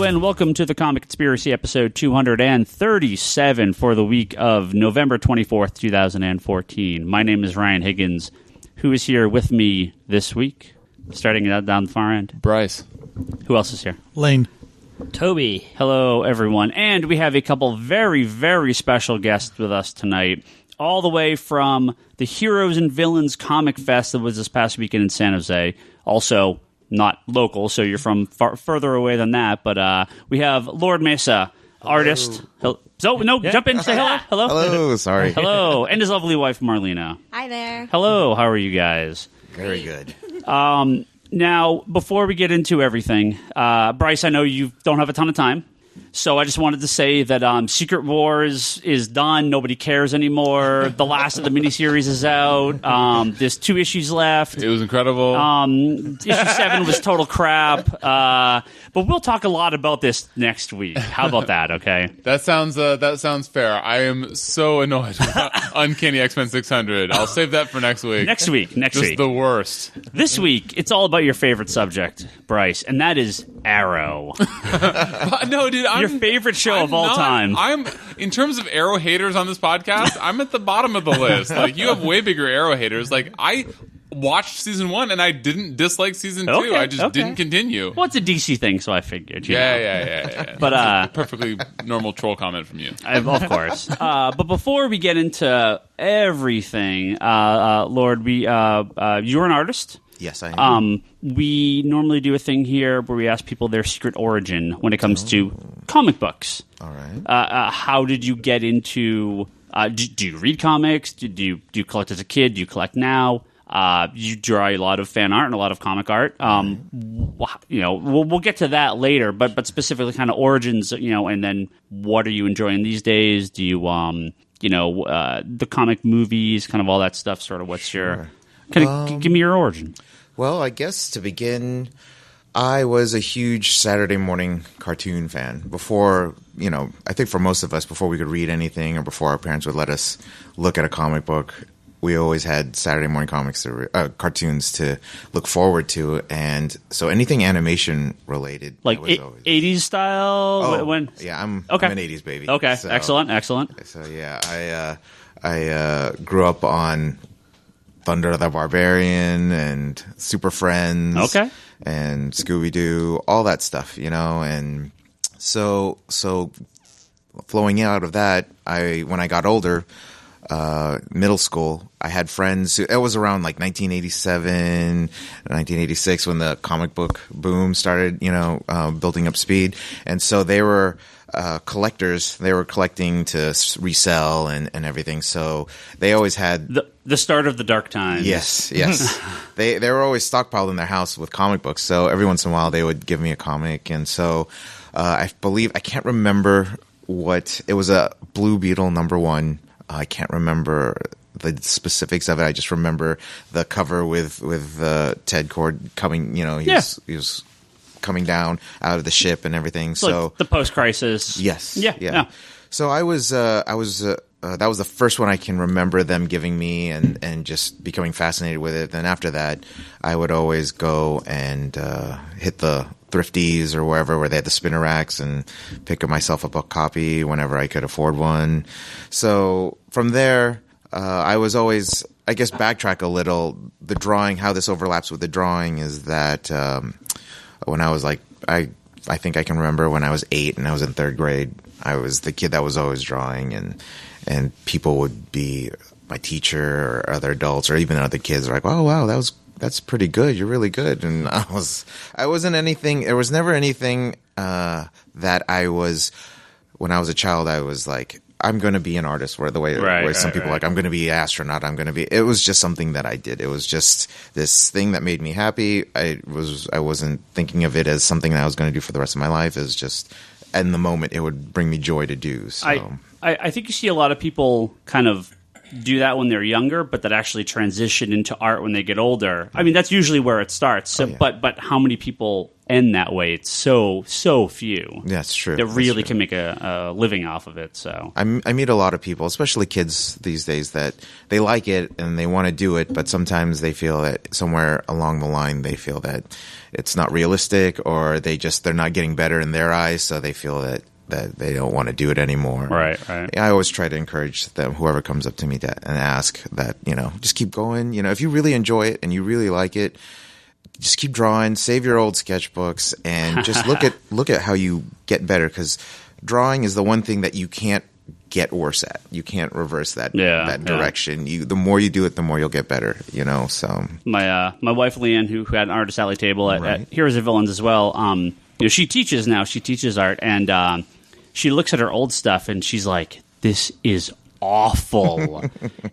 and welcome to the Comic Conspiracy episode 237 for the week of November 24th, 2014. My name is Ryan Higgins. Who is here with me this week? Starting down the far end. Bryce. Who else is here? Lane. Toby. Hello, everyone. And we have a couple very, very special guests with us tonight, all the way from the Heroes and Villains Comic Fest that was this past weekend in San Jose. Also, not local, so you're from further away than that. But we have Lord Mesa, artist. Jump in, say hello. Hello. Hello, sorry. Hello. And his lovely wife, Marlina. Hi there. Hello, how are you guys? Very good. Now, before we get into everything, Bryce, I know you don't have a ton of time, so I just wanted to say that Secret Wars is done. Nobody cares anymore. The last of the miniseries is out. There's 2 issues left. It was incredible. Issue 7 was total crap. But we'll talk a lot about this next week. How about that, okay? That sounds fair. I am so annoyed with Uncanny X-Men 600. I'll save that for next week. Next week. Just the worst. This week, it's all about your favorite subject, Bryce, and that is Arrow. No, dude, your favorite show of all time. I'm in terms of Arrow haters on this podcast, I'm at the bottom of the list. Like, you have way bigger Arrow haters. Like, I watched season 1 and I didn't dislike season 2. I just didn't continue. Well, it's a DC thing, so I figured. Yeah. But perfectly normal troll comment from you. Of course. But before we get into everything, Lord, you're an artist. Yes, I am. We normally do a thing here where we ask people their secret origin when it comes to comic books. All right. How did you get into? Do you read comics? Do you collect as a kid? Do you collect now? You draw a lot of fan art and a lot of comic art. We'll get to that later, but specifically kind of origins, and then what are you enjoying these days? Do you, the comic movies, kind of all that stuff, sort of what's your, give me your origin. Well, I guess to begin, I was a huge Saturday morning cartoon fan before, I think for most of us, before we could read anything or before our parents would let us look at a comic book. We always had Saturday morning cartoons to look forward to, and so anything animation related, like was always 80s style. I'm an 80s baby. Okay, so, excellent. So yeah, I grew up on Thunder the Barbarian and Super Friends, and Scooby Doo, all that stuff, and so flowing out of that, when I got older. Middle school, I had friends it was around like 1987, 1986 when the comic book boom started, building up speed. And so they were collectors. They were collecting to resell and everything. So they always had the start of the dark times. Yes. They were always stockpiled in their house with comic books. So every once in a while they would give me a comic. And so I can't remember what it was, a Blue Beetle #1. I can't remember the specifics of it. I just remember the cover with Ted Cord coming. He was coming down out of the ship and everything. It's so like the post-crisis. Yes. Yeah. So I was that was the first one I can remember them giving me and just becoming fascinated with it. Then after that, I would always go and hit the Thrifties or wherever where they had the spinner racks and pick myself up a copy whenever I could afford one. So from there, I was always, I guess, backtrack a little. The drawing, how this overlaps with the drawing is that when I was like, I think I can remember when I was 8 and I was in 3rd grade, I was the kid that was always drawing, and people would be my teacher or other adults or even other kids are like, oh wow, that's pretty good. You're really good. And I wasn't anything. There was never anything that I was. When I was a child, I was like, I'm going to be an artist. Where some people are like, I'm going to be an astronaut. I'm going to be. It was just something that I did. It was just this thing that made me happy. I wasn't thinking of it as something that I was going to do for the rest of my life. It was just in the moment, it would bring me joy to do. So I think you see a lot of people kind of do that when they're younger, but that actually transition into art when they get older. I mean, that's usually where it starts. So, but how many people end that way? It's so few. That's true. That really can make a living off of it. So I meet a lot of people, especially kids these days, that they like it and they want to do it, but sometimes they feel that somewhere along the line they feel that it's not realistic, or they're not getting better in their eyes, so they feel that they don't want to do it anymore. Right. I always try to encourage them, whoever comes up to me and ask that, just keep going. If you really enjoy it and you really like it, just keep drawing, save your old sketchbooks, and just look at how you get better, because drawing is the one thing that you can't get worse at. You can't reverse that direction. The more you do it, the more you'll get better, so. My wife, Leanne, who had an artist alley table at Heroes and Villains as well, she teaches now. She teaches art, and she looks at her old stuff, and she's like, this is awful.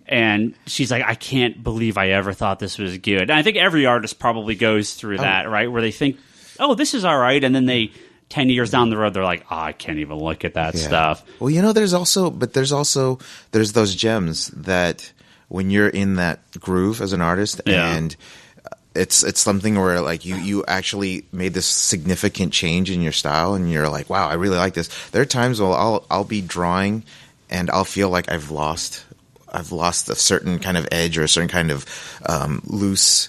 And she's like, I can't believe I ever thought this was good. And I think every artist probably goes through that, right? Where they think, oh, this is all right. And then 10 years down the road, they're like, oh, I can't even look at that stuff. Well, there's those gems that when you're in that groove as an artist, and it's something where like you actually made this significant change in your style, and you're like, wow, I really like this. There are times where I'll be drawing and I'll feel like I've lost a certain kind of edge or a certain kind of loose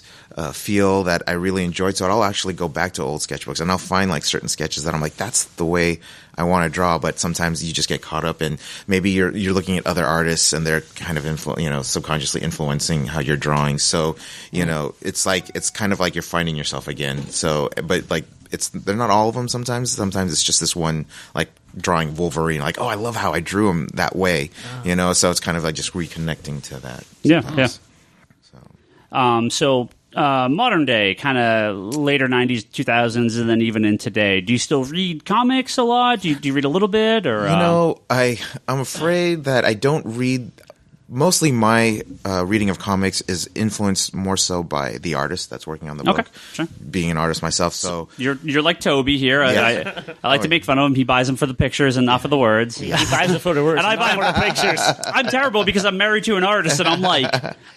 feel that I really enjoyed. So I'll actually go back to old sketchbooks and I'll find like certain sketches that I'm like, that's the way I want to draw. But sometimes you just get caught up in, maybe you're looking at other artists and they're kind of subconsciously influencing how you're drawing. So, it's kind of like you're finding yourself again. So, but like, they're not all of them sometimes. Sometimes it's just this one, like drawing Wolverine, like, oh, I love how I drew him that way, so it's kind of like just reconnecting to that. So modern day, kind of later 90s, 2000s, and then even in today, do you still read comics a lot? Do you read a little bit? Or I'm afraid that I don't read. Mostly my reading of comics is influenced more so by the artist that's working on the book. Sure. Being an artist myself, so you're like Toby here. Yeah. I like to make fun of him. He buys them for the pictures and not for the words. He buys them for the words, and I buy them for the pictures. I'm terrible because I'm married to an artist, and I'm like,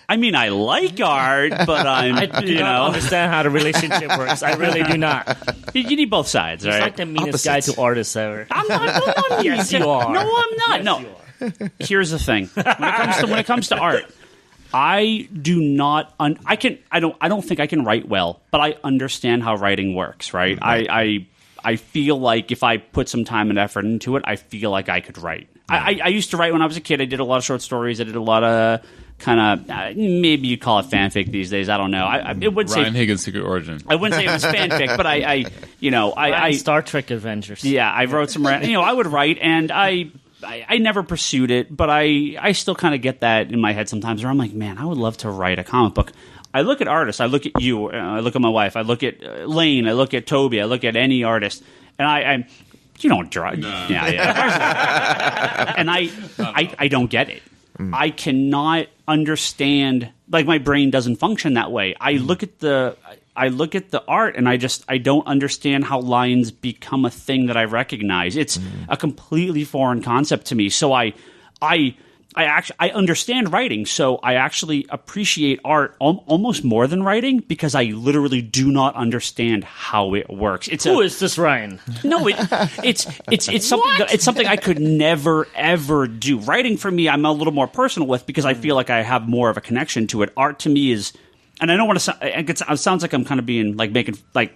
I mean, I like art, but I do not understand how the relationship works. I really do not. You need both sides, right? He's like the meanest guy to artists ever. I'm not. Yes, you are. No, I'm not. Yes, no. you are. Here's the thing: when it comes to art, I do not. I don't think I can write well, but I understand how writing works. Right? Mm-hmm. I feel like if I put some time and effort into it, I feel like I could write. I used to write when I was a kid. I did a lot of short stories. I did a lot of kind of maybe you'd call it fanfic these days. I don't know. It would Ryan Higgins' Secret Origin. I wouldn't say it was fanfic, but I Star Trek Adventures. Yeah, I wrote some. I would write, and I never pursued it, but I still kind of get that in my head sometimes where I'm like, man, I would love to write a comic book. I look at artists. I look at you. I look at my wife. I look at Lane. I look at Toby. I look at any artist, and you don't draw. No. Yeah. And I don't get it. I cannot understand. Like my brain doesn't function that way. I look at the art and I don't understand how lines become a thing that I recognize. It's a completely foreign concept to me. So I understand writing, so I actually appreciate art almost more than writing because I literally do not understand how it works. Who is this Ryan? No, it's something it's something I could never ever do. Writing for me, I'm a little more personal with because I feel like I have more of a connection to it. Art to me is. And I don't want to. It sounds like I'm kind of being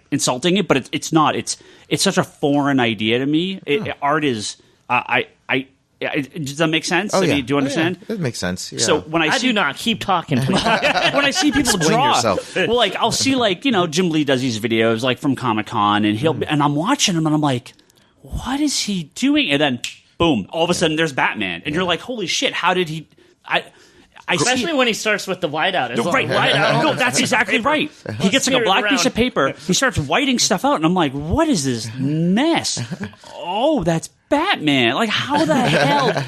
insulting it, but it's not. It's such a foreign idea to me. Art is. Does that make sense? Oh, yeah. Do you understand? Yeah, it makes sense. Yeah. So when I do not keep talking, please. When I see people draw, well, I'll see Jim Lee does these videos from Comic-Con, and and I'm watching him, and I'm like, what is he doing? And then boom, all of a sudden there's Batman, and you're like, holy shit, how did he? Especially when he starts with the whiteout. Right. No, that's exactly right. He gets a black piece of paper. He starts whiting stuff out, and I'm like, what is this mess? Oh, that's Batman. How the hell?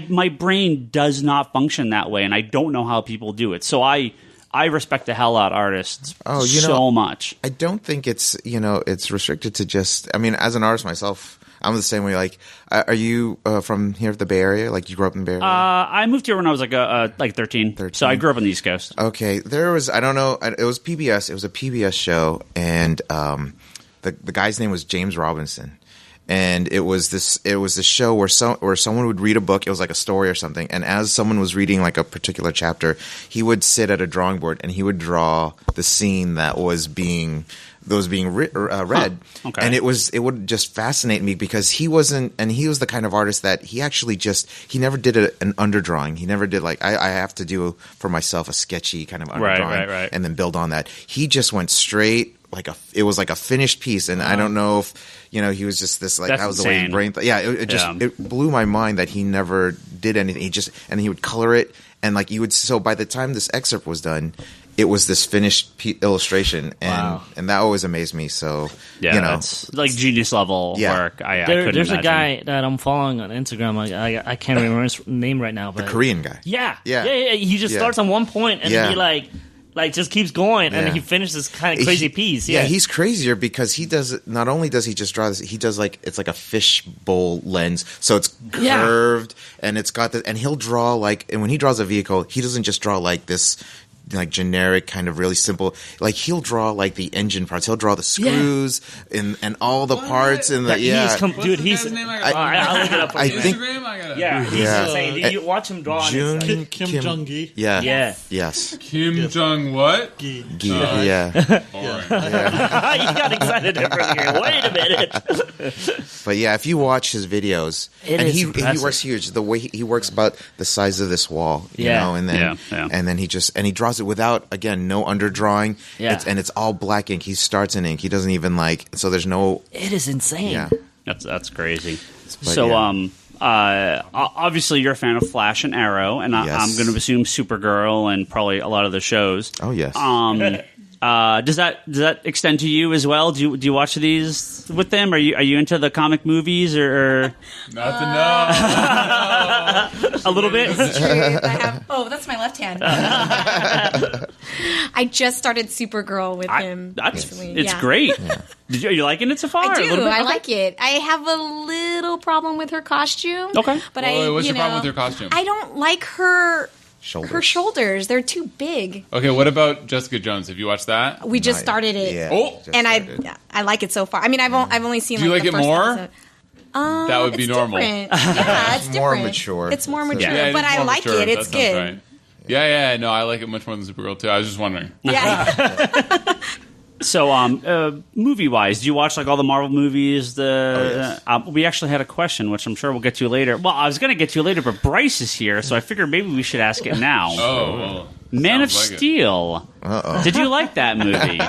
My brain does not function that way, and I don't know how people do it. So I respect the hell out of artists so much. I don't think it's restricted to just. I mean, as an artist myself, I'm the same way. Like, are you from here, the Bay Area? Like, you grew up in the Bay Area? I moved here when I was like 13. So I grew up on the East Coast. Okay, there was, I don't know, it was PBS. It was a PBS show, and the guy's name was James Robinson. And it was this show where someone would read a book. It was like a story or something. And as someone was reading like a particular chapter, he would sit at a drawing board and he would draw the scene that was being read. Huh. Okay. And it would just fascinate me because he was the kind of artist that he actually he never did an underdrawing. He never did like, I have to do for myself a sketchy kind of underdrawing right. and then build on that. He just went straight, it was like a finished piece. And I don't know if, he was just this, like, That's that was insane. the way he brain. It blew my mind that he never did anything. And he would color it. And like so by the time this excerpt was done, it was this finished illustration, and that always amazed me. So, it's like genius level work. I couldn't there's imagine. a guy that I'm following on Instagram. I can't remember his name right now. But the Korean guy. Yeah. Yeah. He just starts on one point and he like just keeps going, and then he finishes this kind of crazy piece. Yeah, he's crazier because he does. Not only does he just draw this, he does it's like a fish bowl lens, so it's curved and it's got and he'll draw and when he draws a vehicle, he doesn't just draw like this. Like generic kind of really simple, like he'll draw like the engine parts, he'll draw the screws and all the parts and the he's What's the guy's name? I'll look it up. I think he's insane. You watch him draw. Jun Kim Jong-gi. Yeah. Yes. Kim Jong what? Gi. Boring. You got excited there here. Wait a minute. But yeah, if you watch his videos, he works huge. The way he works about the size of this wall, you know, and then he draws it without, again, no underdrawing. Yeah. And it's all black ink. He starts in ink. He doesn't even so there's no. It is insane. Yeah. That's crazy. But, so obviously you're a fan of Flash and Arrow, and I'm going to assume Supergirl and probably a lot of the shows. Oh yes. Does that extend to you as well? Do you watch these with them? Are you into the comic movies or? Not to know. A little bit. That's my left hand. I just started Supergirl with him. It's great. Yeah. Are you liking it so far? I do. I like it. I have a little problem with her costume. Okay. But what's your problem with her costume? I don't like her. Shoulders. Her shoulders, they're too big. Okay, what about Jessica Jones? Have you watched that? We just started it. Yeah, and I like it so far. I mean, I've only seen. Do you like the it first more? episode. That would be normal. Different. Yeah, it's more different. mature. It's more mature, Yeah, but I like it. It's good. Right. Yeah, no, I like it much more than Supergirl too. I was just wondering. Yeah. So, movie-wise, do you watch like all the Marvel movies? We actually had a question, which I'm sure we'll get to later. Well, I was going to get to later, but Bryce is here, so I figured maybe we should ask it now. Oh, Man of sounds like Steel. Did you like that movie?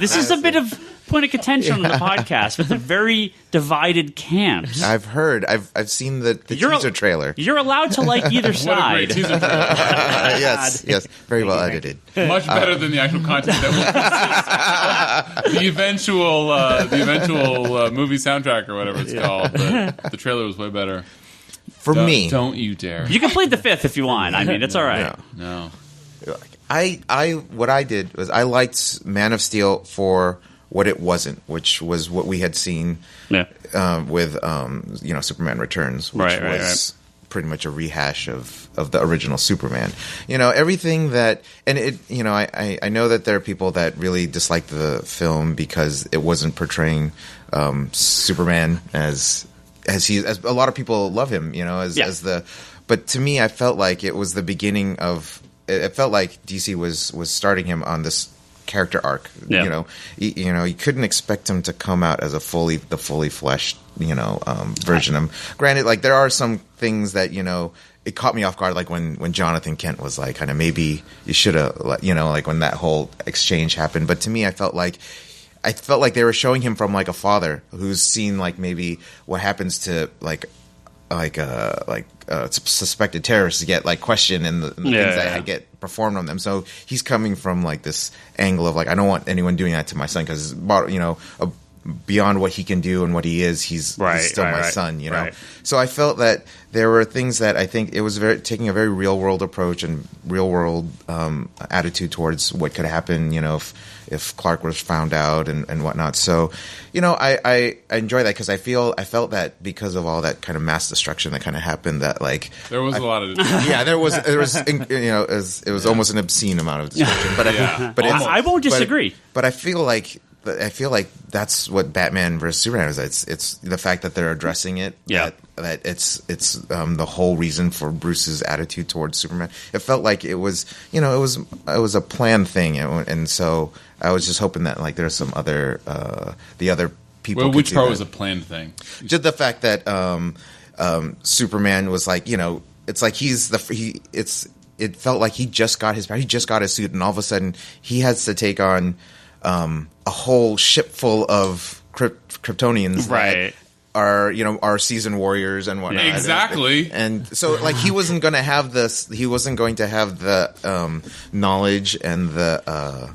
This is a bit of point of contention on the podcast with the very divided camps. I've heard. I've seen the teaser trailer. You're allowed to like either What a side. great teaser trailer. Yes, very well edited. Much better than the actual content that will persist. The eventual movie soundtrack or whatever it's called. But the trailer was way better. For me, don't you dare. You can plead the fifth if you want. I mean, it's all right. No. What I did was I liked Man of Steel for what it wasn't, which was what we had seen with Superman Returns, which was pretty much a rehash of the original Superman. Everything that, and it, I know that there are people that really dislike the film because it wasn't portraying Superman as a lot of people love him, but to me, I felt like it was the beginning of. It felt like DC was starting him on this character arc. Yeah. You couldn't expect him to come out as the fully fleshed, version of him. Granted, like there are some things that it caught me off guard, like when Jonathan Kent was like, kind of maybe you should have, like when that whole exchange happened. But to me, I felt like they were showing him from like a father who's seen like maybe what happens to suspected terrorists get like questioned and the things that get performed on them. So he's coming from like this angle of like, I don't want anyone doing that to my son because beyond what he can do and what he is, he's still my son, you know? Right. So I felt that there were things that I think it was taking a very real world approach and real world attitude towards what could happen, you know, if Clark was found out and whatnot. So, you know, I enjoy that because I felt that because of all that kind of mass destruction that kind of happened, that like there was a lot of there was you know, it was almost an obscene amount of destruction. But I won't disagree. But I feel like that's what Batman versus Superman is. It's the fact that they're addressing it. Yeah. That it's the whole reason for Bruce's attitude towards Superman. It felt like it was, you know, it was a planned thing, and so I was just hoping that like there's some other the other people. Well, which part was a planned thing? Just the fact that Superman was like, you know, it's like it felt like he just got his suit, and all of a sudden he has to take on a whole ship full of Kryptonians that are, you know, are seasoned warriors and whatnot. Exactly. And so, like, he wasn't going to have this. He wasn't going to have the knowledge and the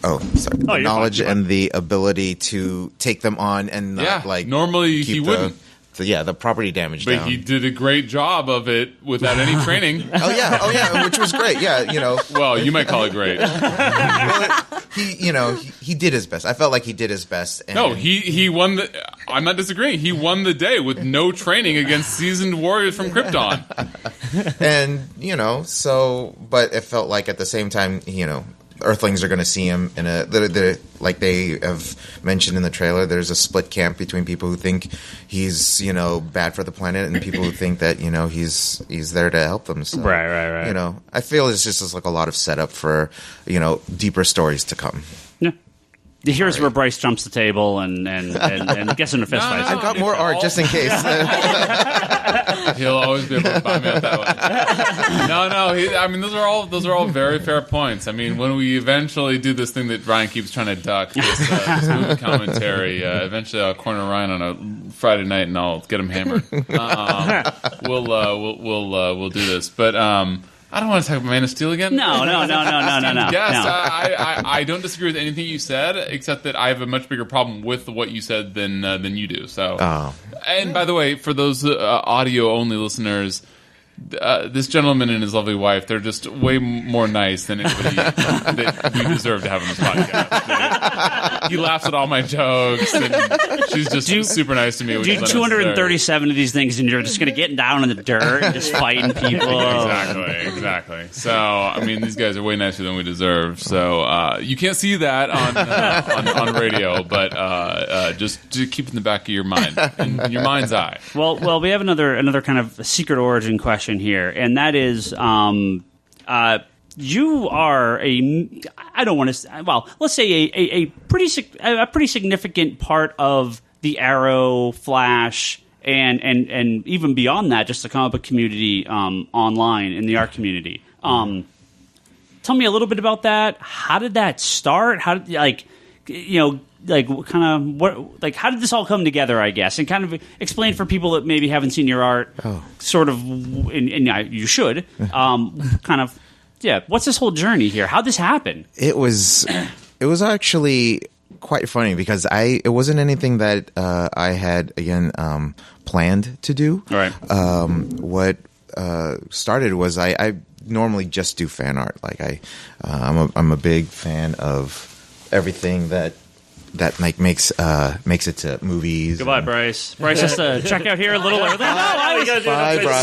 knowledge and the ability to take them on and not like normally he wouldn't. The property damage but down. He did a great job of it without any training. Oh yeah, which was great. Yeah, you know. Well, you might call it great. He did his best. I felt like he did his best. And no, he won the. I'm not disagreeing. He won the day with no training against seasoned warriors from Krypton. And but it felt like at the same time, Earthlings are going to see him in like they have mentioned in the trailer. There's a split camp between people who think he's bad for the planet and people who think that he's there to help them. So, right. I feel it's just like a lot of setup for deeper stories to come. Yeah. Here's where Bryce jumps the table and gets in a fist fight. I've got more art just in case. He'll always be able to buy me out that way. No. Those are all very fair points. I mean, when we eventually do this thing that Ryan keeps trying to duck, this movie commentary, eventually I'll corner Ryan on a Friday night and I'll get him hammered. We'll do this, but. I don't want to talk about Man of Steel again. No. Yes, I don't disagree with anything you said, except that I have a much bigger problem with what you said than you do. So, And by the way, for those audio-only listeners, this gentleman and his lovely wife, they're just way more nice than anybody that we deserve to have on this podcast. He laughs at all my jokes, and she's just super nice to me. Do 237 of these things, and you're just going to get down in the dirt and just fighting people. Exactly. So, I mean, these guys are way nicer than we deserve. So, you can't see that on radio, but just keep it in the back of your mind, in your mind's eye. Well, we have another kind of secret origin question here, and that is you are let's say a pretty significant part of the Arrow, Flash, and even beyond that, just the comic book community online in the art community. Tell me a little bit about that. How did that start? How did how did this all come together, I guess, and kind of explain for people that maybe haven't seen your art, sort of, and you should, what's this whole journey here? How'd this happen? It was actually quite funny because it wasn't anything that I had, again, planned to do. All right. What started was I normally just do fan art. Like I'm a big fan of everything that like makes it to movies. Goodbye, Bryce. Bryce has to check out here a little early. I was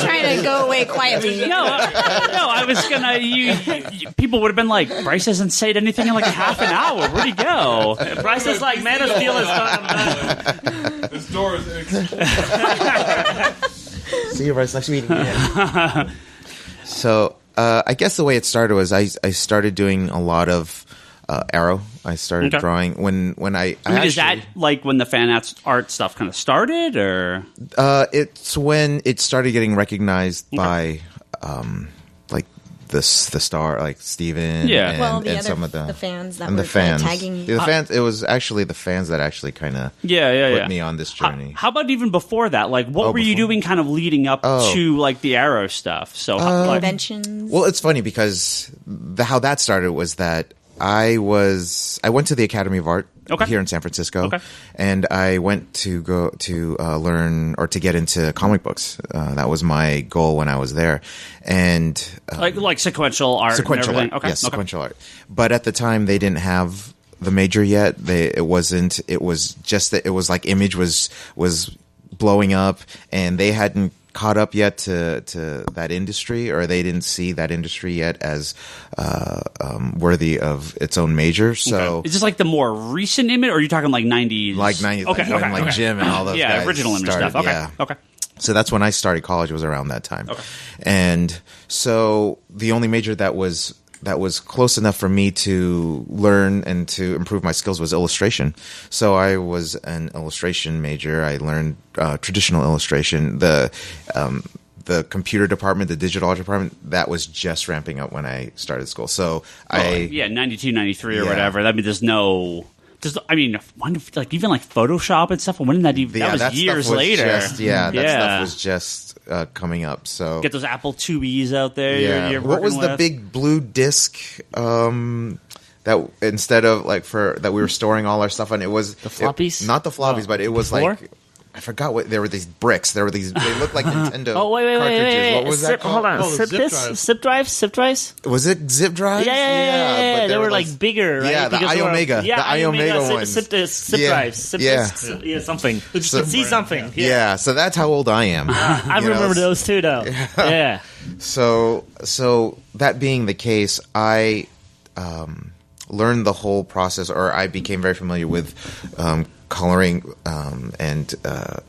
trying to go away quietly. No, I was gonna. People would have been like, Bryce hasn't said anything in like half an hour. Where'd he go? Bryce is like, Man of Steel is done. This door is. See you, Bryce. Next meeting. So I guess the way it started was I started doing a lot of Arrow. I started drawing when I is that like when the fan art stuff kind of started, or it's when it started getting recognized by like the star, like Steven, and some of the fans that and were the fans. tagging. The fans. It was actually the fans that actually kind of put me on this journey. How about even before that? Like, what were you doing kind of leading up to like the Arrow stuff? So conventions. Well, it's funny because how that started was that I went to the Academy of Art here in San Francisco. Okay. And I went to go to learn or to get into comic books. That was my goal when I was there. And like sequential art. Sequential art. Okay. Yes, sequential art. But at the time, they didn't have the major yet. It was just that it was like Image was blowing up, and they hadn't caught up yet to that industry, or they didn't see that industry yet as worthy of its own major. So is this like the more recent Image, or are you talking like 90s? Like 90s, like Jim and all those guys. Original Image started, stuff. Okay. Yeah. Okay. So that's when I started college. It was around that time. Okay. And so the only major that was close enough for me to learn and to improve my skills was illustration. So I was an illustration major. I learned traditional illustration. The computer department, the digital art department, that was just ramping up when I started school. So 92, 93 or whatever. I mean, there's no... even like Photoshop and stuff. When did that even? That was years later. That stuff was just coming up. So get those Apple IIbs out there. Yeah. What was the big blue disc that instead of that we were storing all our stuff on? It was the floppies. Not the floppies, but it was like. I forgot what there were. These bricks. There were these. They looked like Nintendo cartridges. What was that called? Hold on. Zip drives. Was it zip drives? Yeah. But they were like bigger, right? Yeah, the iOmega. The iOmega ones. Zip drives. Something. See something. Yeah. So that's how old I am. I remember those too, though. Yeah. So that being the case, I learned the whole process, or I became very familiar with coloring and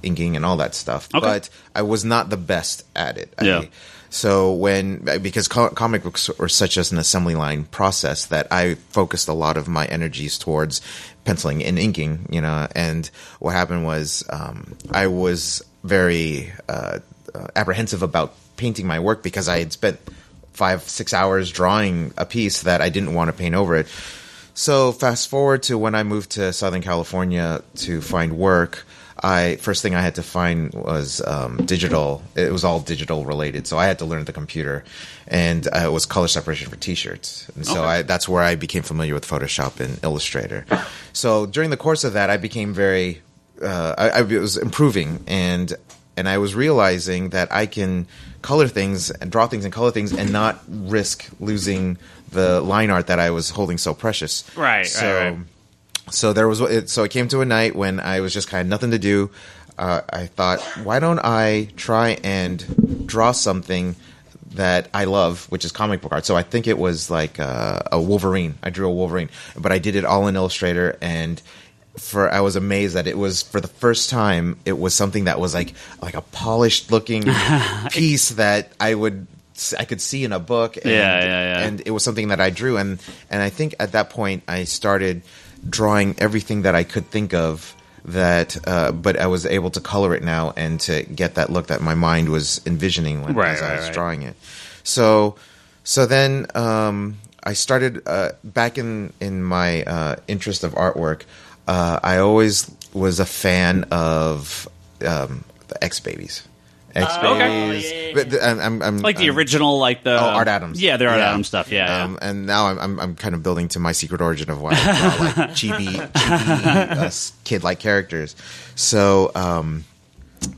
inking and all that stuff. Okay. But I was not the best at it. Yeah. Because comic books are such as an assembly line process that I focused a lot of my energies towards penciling and inking, and what happened was I was very apprehensive about painting my work because I had spent 5-6 hours drawing a piece that I didn't want to paint over it. So fast forward to when I moved to Southern California to find work, first thing I had to find was digital. It was all digital related, so I had to learn the computer, and it was color separation for T-shirts. And so that's where I became familiar with Photoshop and Illustrator. So during the course of that, I became very I was improving, and I was realizing that I can color things and draw things and color things and not risk losing the line art that I was holding so precious. Right. So there was. So it came to a night when I was just kind of nothing to do. I thought, why don't I try and draw something that I love, which is comic book art. So I think it was like a Wolverine. I drew a Wolverine, but I did it all in Illustrator, and I was amazed that it was, for the first time, it was something that was like a polished looking piece that I could see in a book. And, and it was something that I drew. And I think at that point I started drawing everything that I could think of but I was able to color it now and to get that look that my mind was envisioning as I was drawing it. So then I started back in my interest of artwork. I always was a fan of the X-Babies. X-Babies. I'm like the original, like the Art Adams. Yeah, the Art Adams stuff. Yeah. And now I'm kind of building to my secret origin of why I draw like chibi kid-like characters. So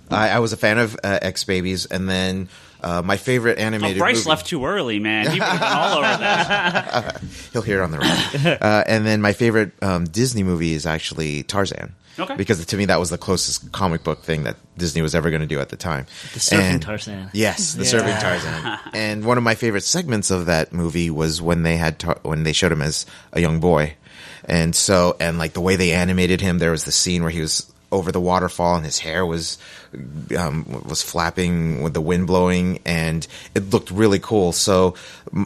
I was a fan of X-Babies, and then my favorite animated Bryce movie. left too early, man. He would have been all over that. He'll hear it on the radio. And then my favorite Disney movie is actually Tarzan. Okay. Because to me, that was the closest comic book thing that Disney was ever going to do at the time. The surfing Tarzan. Yes, the surfing Tarzan. And one of my favorite segments of that movie was when they showed him as a young boy. And like the way they animated him, there was the scene where he was over the waterfall and his hair was flapping with the wind blowing, and it looked really cool. So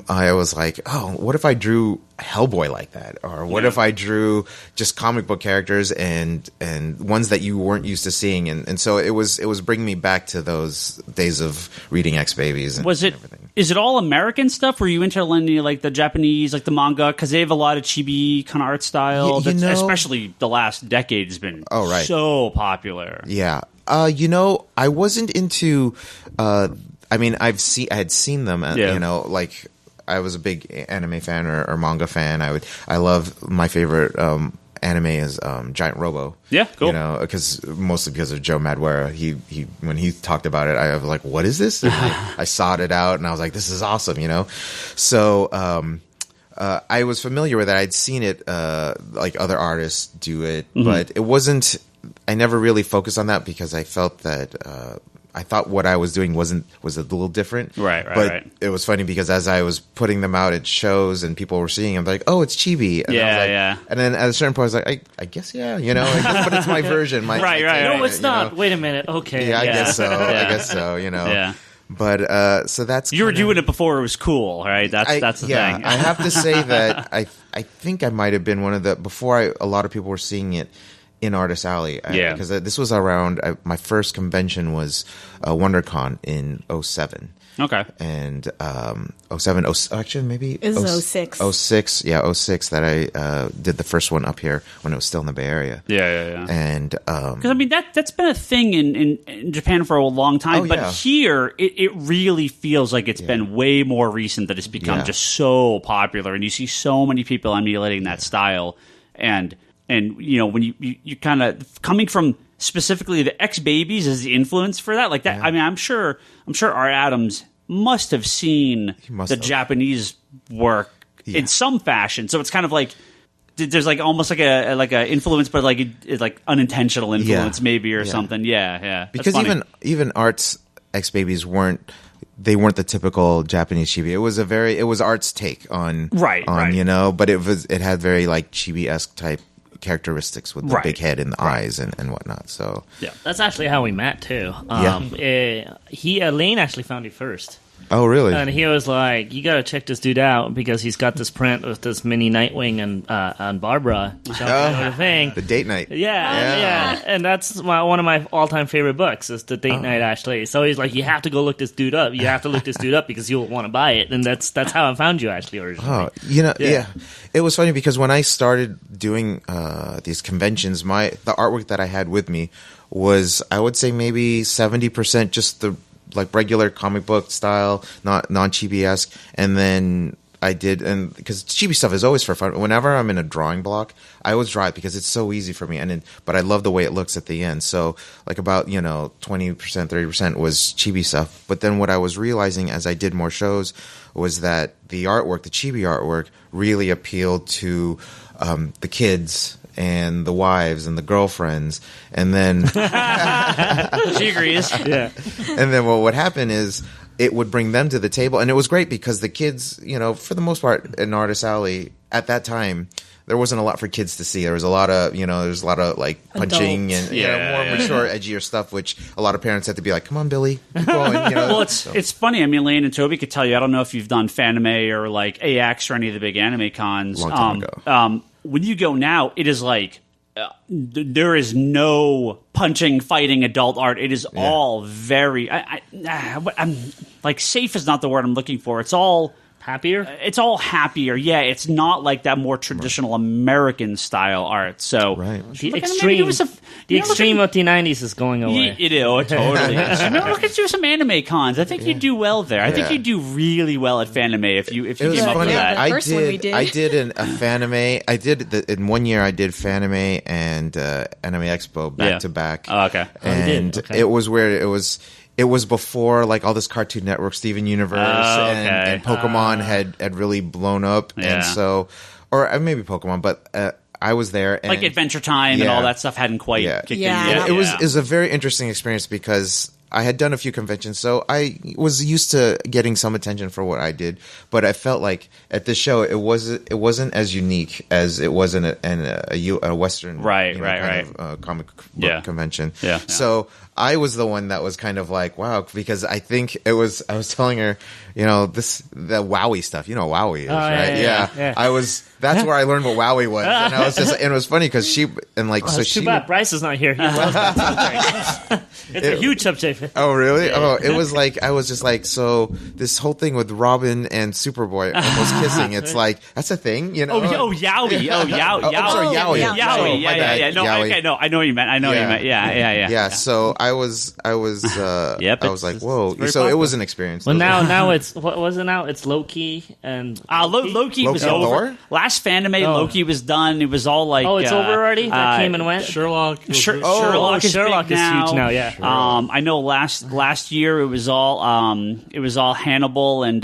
I was like, oh, what if I drew Hellboy like that? Or what if I drew just comic book characters and ones that you weren't used to seeing? And so it was bringing me back to those days of reading X-Babies and everything. Is it all American stuff? Were you into any, like the Japanese, like the manga? Because they have a lot of chibi kind of art style, especially the last decade has been so popular. Yeah. I wasn't into. I had seen them. Like I was a big anime fan or manga fan. I love my favorite anime is Giant Robo. Yeah, cool. Mostly because of Joe Madureira. He when he talked about it, I was like, "What is this?" And I sought it out, and I was like, "This is awesome," So I was familiar with it. I'd seen it, like other artists do it, but it wasn't. I never really focused on that because I felt that. I thought what I was doing was a little different. Right. It was funny because as I was putting them out at shows and people were seeing them, like, "Oh, it's chibi." And I was like, And then at a certain point, I was like, I guess, yeah, but it's my version. Right. No, it's not. Wait a minute. Okay. Yeah, I guess so. I guess so. Yeah. But so that's you were doing it before it was cool, right? That's the thing. I have to say that I think I might have been one of the before a lot of people were seeing it in Artist Alley. Because this was around my first convention was WonderCon in 07. Okay. And 07, actually maybe it was 06. 06, 06 that I did the first one up here when it was still in the Bay Area. Yeah. And because that's been a thing in Japan for a long time, but here it really feels like it's been way more recent that it's become just so popular, and you see so many people emulating that style, and when you kind of coming from specifically the X Babies as the influence for that, like that. I mean, I'm sure Art Adams must have seen Japanese work in some fashion. So it's kind of like there's like almost like a influence, but like it's like unintentional influence maybe or something. Yeah. Because even Art's X Babies weren't the typical Japanese chibi. It was Art's take on right. But it had very like chibi-esque type characteristics with the big head and the eyes and whatnot. So that's actually how we met too. Lane actually found it first. Oh, really? And he was like, "You got to check this dude out because he's got this print with this mini Nightwing and Barbara thing, the date night." Yeah. And that's one of my all-time favorite books is the date night actually. So he's like, "You have to go look this dude up. You have to look this dude up because you'll want to buy it." And that's how I found you actually originally. Oh, it was funny because when I started doing these conventions, the artwork that I had with me was, I would say, maybe 70% just the like regular comic book style, not non-chibi-esque, and then I did, and because chibi stuff is always for fun. Whenever I'm in a drawing block, I always draw it because it's so easy for me, but I love the way it looks at the end. So like about 20%, 30% was chibi stuff. But then what I was realizing as I did more shows was that the artwork, the chibi artwork, really appealed to the kids and the wives and the girlfriends, and then she agrees. Yeah. And then what would happen is it would bring them to the table, and it was great because the kids, for the most part in Artist Alley at that time, there wasn't a lot for kids to see. There was a lot of, like punching and more mature, edgier stuff, which a lot of parents had to be like, "Come on, Billy, keep going." Well, it's funny. I mean, Lane and Toby could tell you. I don't know if you've done Fanime or like AX or any of the big anime cons. Long time ago. When you go now, it is like there is no punching, fighting adult art. It is all very. I'm like safe is not the word I'm looking for. It's all happier. It's all happier. Yeah, it's not like that more traditional American style art. So the extreme of the 90s is going away. It is totally. Look at you some anime cons. I think you do well there. I think you do really well at Fanime if you came up with that. I did a Fanime. I did in 1 year. I did Fanime and Anime Expo back to back. Oh, okay. And it was weird. It was before like all this Cartoon Network, Steven Universe, and Pokemon had really blown up, and so, or maybe Pokemon, but I was there, and, like Adventure Time and all that stuff hadn't quite kicked in yet. It was a very interesting experience because I had done a few conventions, so I was used to getting some attention for what I did. But I felt like at this show, it wasn't as unique as it was in a Western kind of, comic book convention. Yeah. So I was the one that was kind of like, wow, because I think I was telling her, the Wowie stuff. You know what Wowie is, right? Yeah. That's where I learned what Wowie was, and I was and it was funny because she and like so she. Too bad Bryce is not here. He loves that subject. It's a huge subject life. Oh, really? Oh, it was like, I was just like, so this whole thing with Robin and Superboy almost kissing, it's like, that's a thing, you know? Oh, Yowie. Oh, Yowie. I'm sorry, Yowie. Yowie. Yowie. My bad. Yeah. No, Yowie. okay, no, I know what you meant. Yeah. So I was Yep, I was like, whoa. very So it popular. was an experience. Well, now it's what was it now? It's Loki and Loki was and over. Thor? Last Fanime, Oh. Loki was done. It was all like, Oh, it's over already. That came and went. Sherlock. Sherlock is Sherlock big is now. huge now. Yeah. I know last year it was all Hannibal and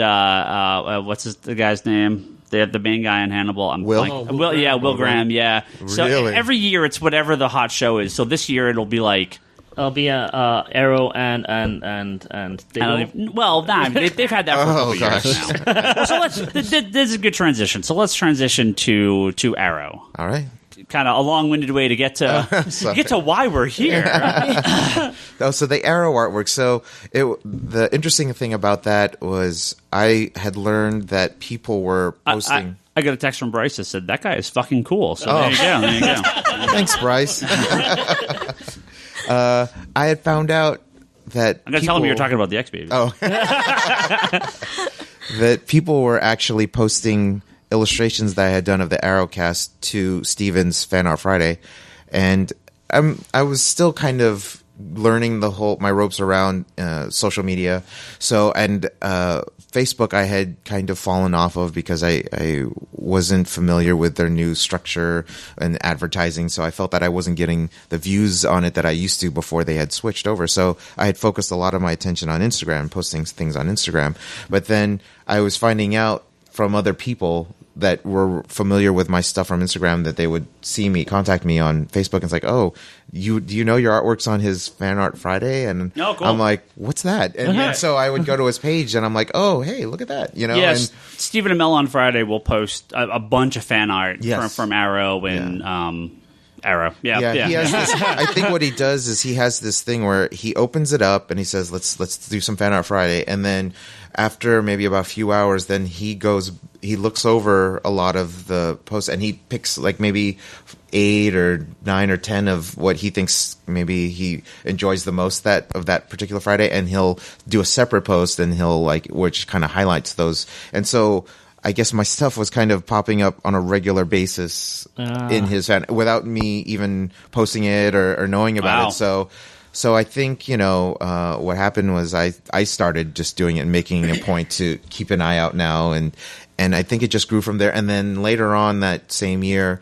what's the guy's name? The main guy in Hannibal. Will? Will Graham. Yeah. So Really? every year it's whatever the hot show is. So this year it'll be like. It'll be Arrow and they've had that for a couple years now. So this is a good transition. So let's transition to Arrow. All right. Kind of a long-winded way to get to why we're here. Oh, so the Arrow artwork. So the interesting thing about that was I had learned that people were posting. I got a text from Bryce that said that guy is fucking cool. So there you go. Thanks, Bryce. I had found out that I'm going to tell him you're talking about the X-Baby. Oh, that people were actually posting illustrations that I had done of the Arrowcast to Steven's Fan Art Friday, and I was still kind of learning my ropes around social media. So Facebook I had kind of fallen off of because I wasn't familiar with their new structure and advertising. So I felt that I wasn't getting the views on it that I used to before they had switched over. So I had focused a lot of my attention on Instagram, posting things on Instagram. But then I was finding out from other people that were familiar with my stuff from Instagram that they would contact me on Facebook, and it's like, oh, do you know your artwork's on his Fan Art Friday? And Oh, cool. I'm like, what's that? And so I would go to his page and I'm like, oh, hey, look at that. You know? Yes, And Stephen and Mel on Friday will post a bunch of fan art Yes. from Arrow and Arrow. Yeah. He has this, I think what he does is he has this thing where he opens it up and he says, let's do some Fan Art Friday. And then after maybe about a few hours, then he looks over a lot of the posts and he picks like maybe 8 or 9 or 10 of what he thinks maybe he enjoys the most of that particular Friday, and he'll do a separate post and which kind of highlights those. And so I guess my stuff was kind of popping up on a regular basis in his fan without me even posting it or knowing about it. So I think, what happened was I started just doing it and making a point to keep an eye out now. And I think it just grew from there. And then later on that same year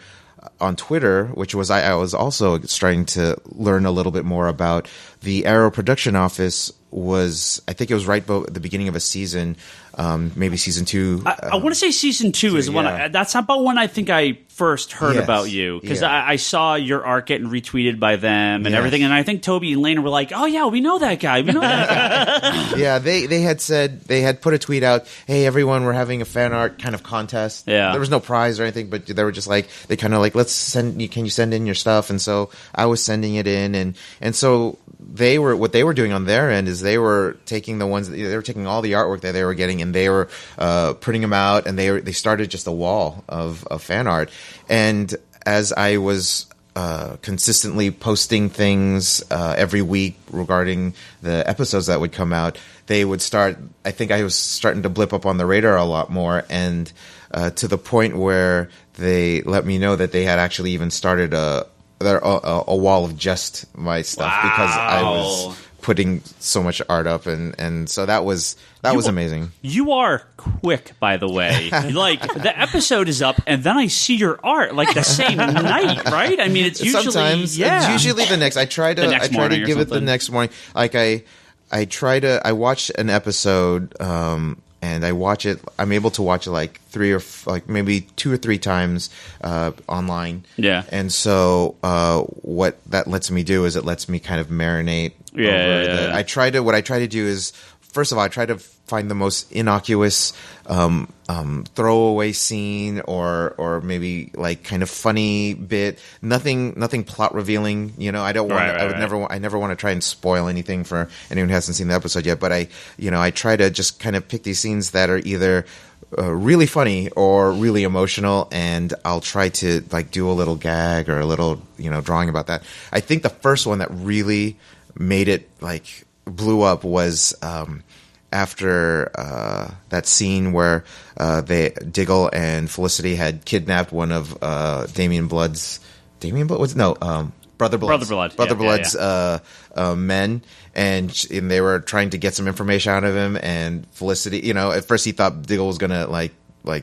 on Twitter, which was I was also starting to learn a little bit more about the Arrow production office. I think it was right at the beginning of a season, maybe season 2. I want to say season 2 is when that's about when I think I first heard about you, because I saw your art getting retweeted by them and everything, and I think Toby and Lane were like, "Oh yeah, we know that guy. Yeah, they had said they had put a tweet out, "Hey everyone, we're having a fan art kind of contest." Yeah, there was no prize or anything, but they were just like they kind of like, "Let's send. Can you send in your stuff?" And so I was sending it in, and so what they were doing on their end is they were taking they were taking all the artwork that they were getting and they were printing them out, and they started just a wall of fan art. And as I was consistently posting things every week regarding the episodes that would come out, they would start. I think I was starting to blip up on the radar a lot more, and to the point where they let me know that they had actually even started a wall of just my stuff because I was putting so much art up, and so that was amazing. You are quick, by the way. Like the episode is up, and then I see your art like the same night, right? I mean, it's usually sometimes it's usually the next. I try to give it the next morning. Like I watch an episode. And I watch it. I'm able to watch it like 3 or maybe 2 or 3 times online. Yeah. And so what that lets me do is it lets me kind of marinate. What I try to do is, first of all, I try to find the most innocuous throwaway scene or maybe like kind of funny bit. Nothing plot revealing. I don't want. I never want to try and spoil anything for anyone who hasn't seen the episode yet. But I try to just kind of pick these scenes that are either really funny or really emotional, and I'll try to like do a little gag or a little drawing about that. I think the first one that really made it like blew up was after that scene where Diggle and Felicity had kidnapped one of Brother Blood's men, and they were trying to get some information out of him. And Felicity, at first he thought Diggle was gonna like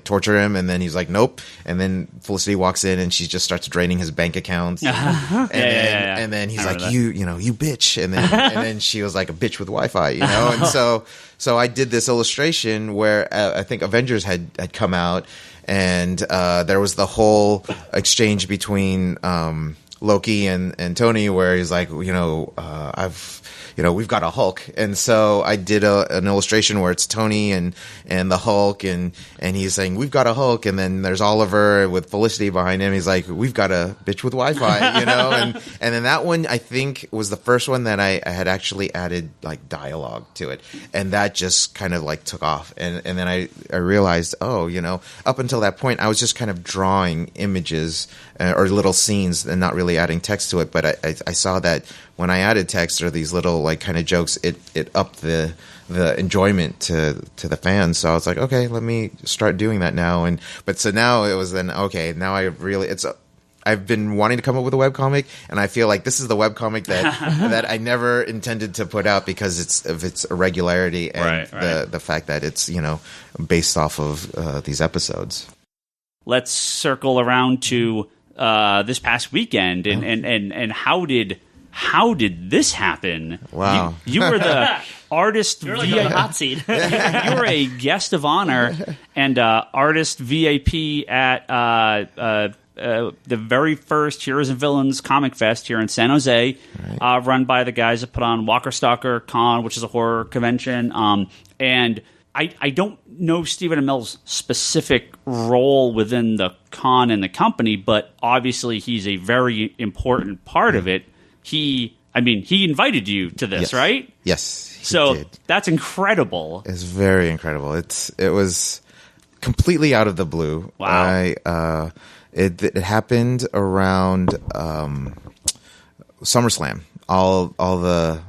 torture him, and then he's like, nope. And then Felicity walks in and she just starts draining his bank accounts. And then he's like, you bitch. And then she was like, a bitch with Wi-Fi, And so I did this illustration where I think Avengers had come out, and there was the whole exchange between Loki and Tony, where he's like, we've got a Hulk. And so I did an illustration where it's Tony and the Hulk, and he's saying, we've got a Hulk. And then there's Oliver with Felicity behind him. He's like, we've got a bitch with Wi-Fi, and then that one, I think, was the first one that I had actually added like dialogue to it. And that just kind of like took off. And then I realized, up until that point, I was just kind of drawing images or little scenes and not really adding text to it. But I saw that when I added text or these little like kind of jokes, it upped the enjoyment to the fans. So I was like, okay, let me start doing that now. So now it was then, okay, now I've been wanting to come up with a webcomic, and I feel like this is the webcomic that I never intended to put out because of its irregularity and the fact that it's, based off of these episodes. Let's circle around to this past weekend and how did this happen? Wow. You were the artist You're like on the hot seat. You were a guest of honor and artist VIP at the very first Heroes and Villains Comic Fest here in San Jose, run by the guys that put on Walker Stalker Con, which is a horror convention. And I don't know Stephen Amell's specific role within the con and the company, but obviously he's a very important part of it. He invited you to this, right? Yes. So did. That's incredible. It's very incredible. It was completely out of the blue. Wow. It happened around SummerSlam. All the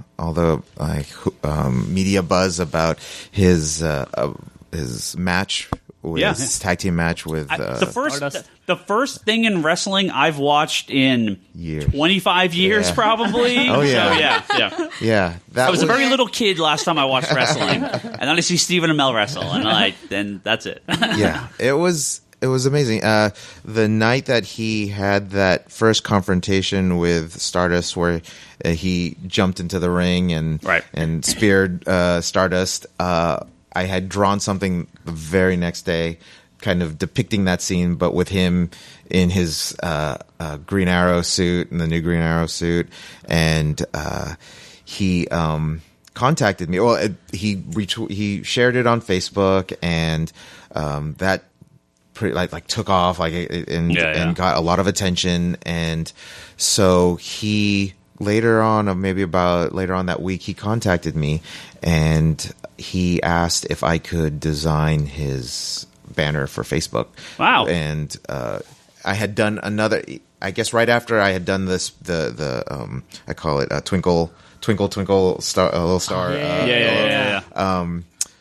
media buzz about his match with his tag team match with the first thing in wrestling I've watched in 25 years probably. Oh yeah. So, yeah. I was a very little kid last time I watched wrestling, and then I see Stephen Amell wrestle, and then that's it. Yeah, it was amazing. The night that he had that first confrontation with Stardust, where he jumped into the ring and speared Stardust, I had drawn something the very next day, kind of depicting that scene, but with him in his Green Arrow suit, in the new Green Arrow suit, and he contacted me. Well, he shared it on Facebook, and that pretty like took off and got a lot of attention. And so he later on that week, he contacted me and he asked if I could design his banner for Facebook. Wow. And I had done another, I guess right after I had done this, I call it a Twinkle Star, a little star.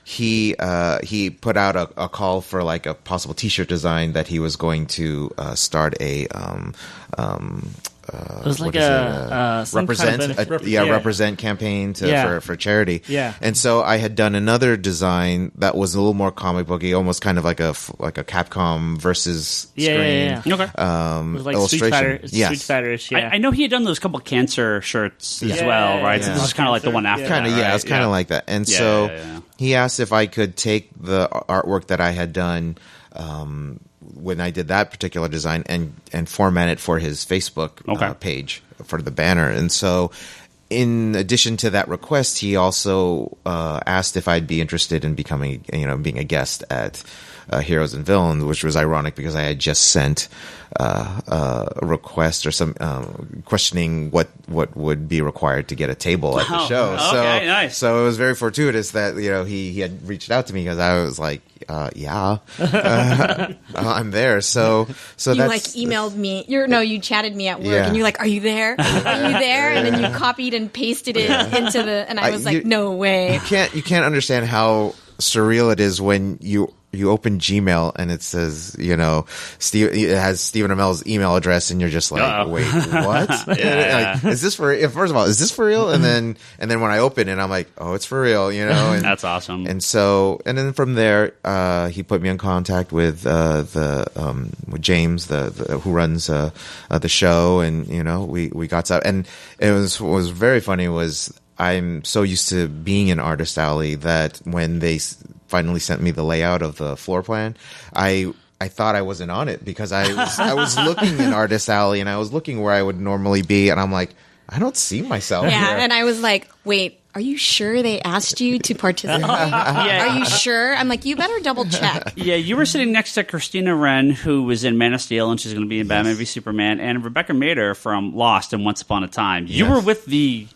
He put out a call for like a possible T-shirt design that he was going to start a it was like represent campaign for charity. Yeah. And so I had done another design that was a little more comic booky, almost kind of like a Capcom versus screen. Okay. It was like illustration. Street Fighter-ish. Yeah. I know he had done those couple cancer shirts as well, right? So this is kind of like the one after that. It was kind of like that. And he asked if I could take the artwork that I had done when I did that particular design and format it for his Facebook page for the banner. And so in addition to that request, he also asked if I'd be interested in being a guest at Heroes and Villains, which was ironic because I had just sent a request or some questioning what would be required to get a table at the show. Okay, nice. So it was very fortuitous that he had reached out to me because I was like, I'm there. So you that's emailed me. You chatted me at work, and you're like, "Are you there? Are you there?" And then you copied and pasted it into the. And I was like, no way. You can't understand how surreal it is when you open Gmail and it says, it has Stephen Amell's email address, and you're just like, wait, what? Like, is this for? First of all, is this for real? And then when I open it, I'm like, oh, it's for real, And, that's awesome. And then from there, he put me in contact with with James, who runs the show, and we got stuff, and it was very funny. I'm so used to being in Artist Alley that when they finally sent me the layout of the floor plan, I thought I wasn't on it because I was looking in Artist Alley and I was looking where I would normally be, and I'm like, I don't see myself here. And I was like, wait, are you sure they asked you to participate? Are you sure? I'm like, you better double check. Yeah, you were sitting next to Christina Wren, who was in Man of Steel, and she's going to be in Batman v Superman, and Rebecca Mader from Lost and Once Upon a Time. You were with the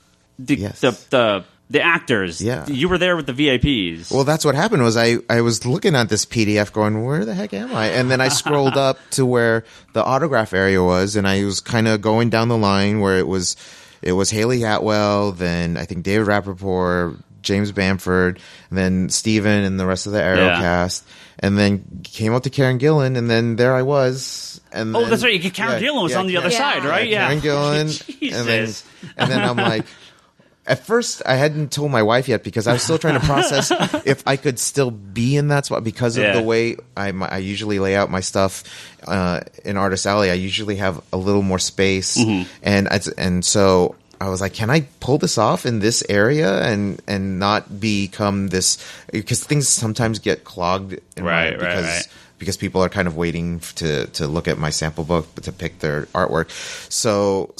actors. Yeah. You were there with the VIPs. Well, that's what happened was I was looking at this PDF going, where the heck am I? And then I scrolled up to where the autograph area was, and I was kind of going down the line where it was Haley Atwell, then I think David Rappaport, James Bamford, and then Steven and the rest of the Arrow cast. And then came up to Karen Gillan, and then there I was. And then, that's right. Karen Gillan was on the other side, right? Yeah. Karen Gillan. and then I'm like, at first, I hadn't told my wife yet because I was still trying to process if I could still be in that spot because of the way I usually lay out my stuff in Artist Alley. I usually have a little more space, and so I was like, can I pull this off in this area and not become this? Because things sometimes get clogged, because people are kind of waiting to look at my sample book to pick their artwork. So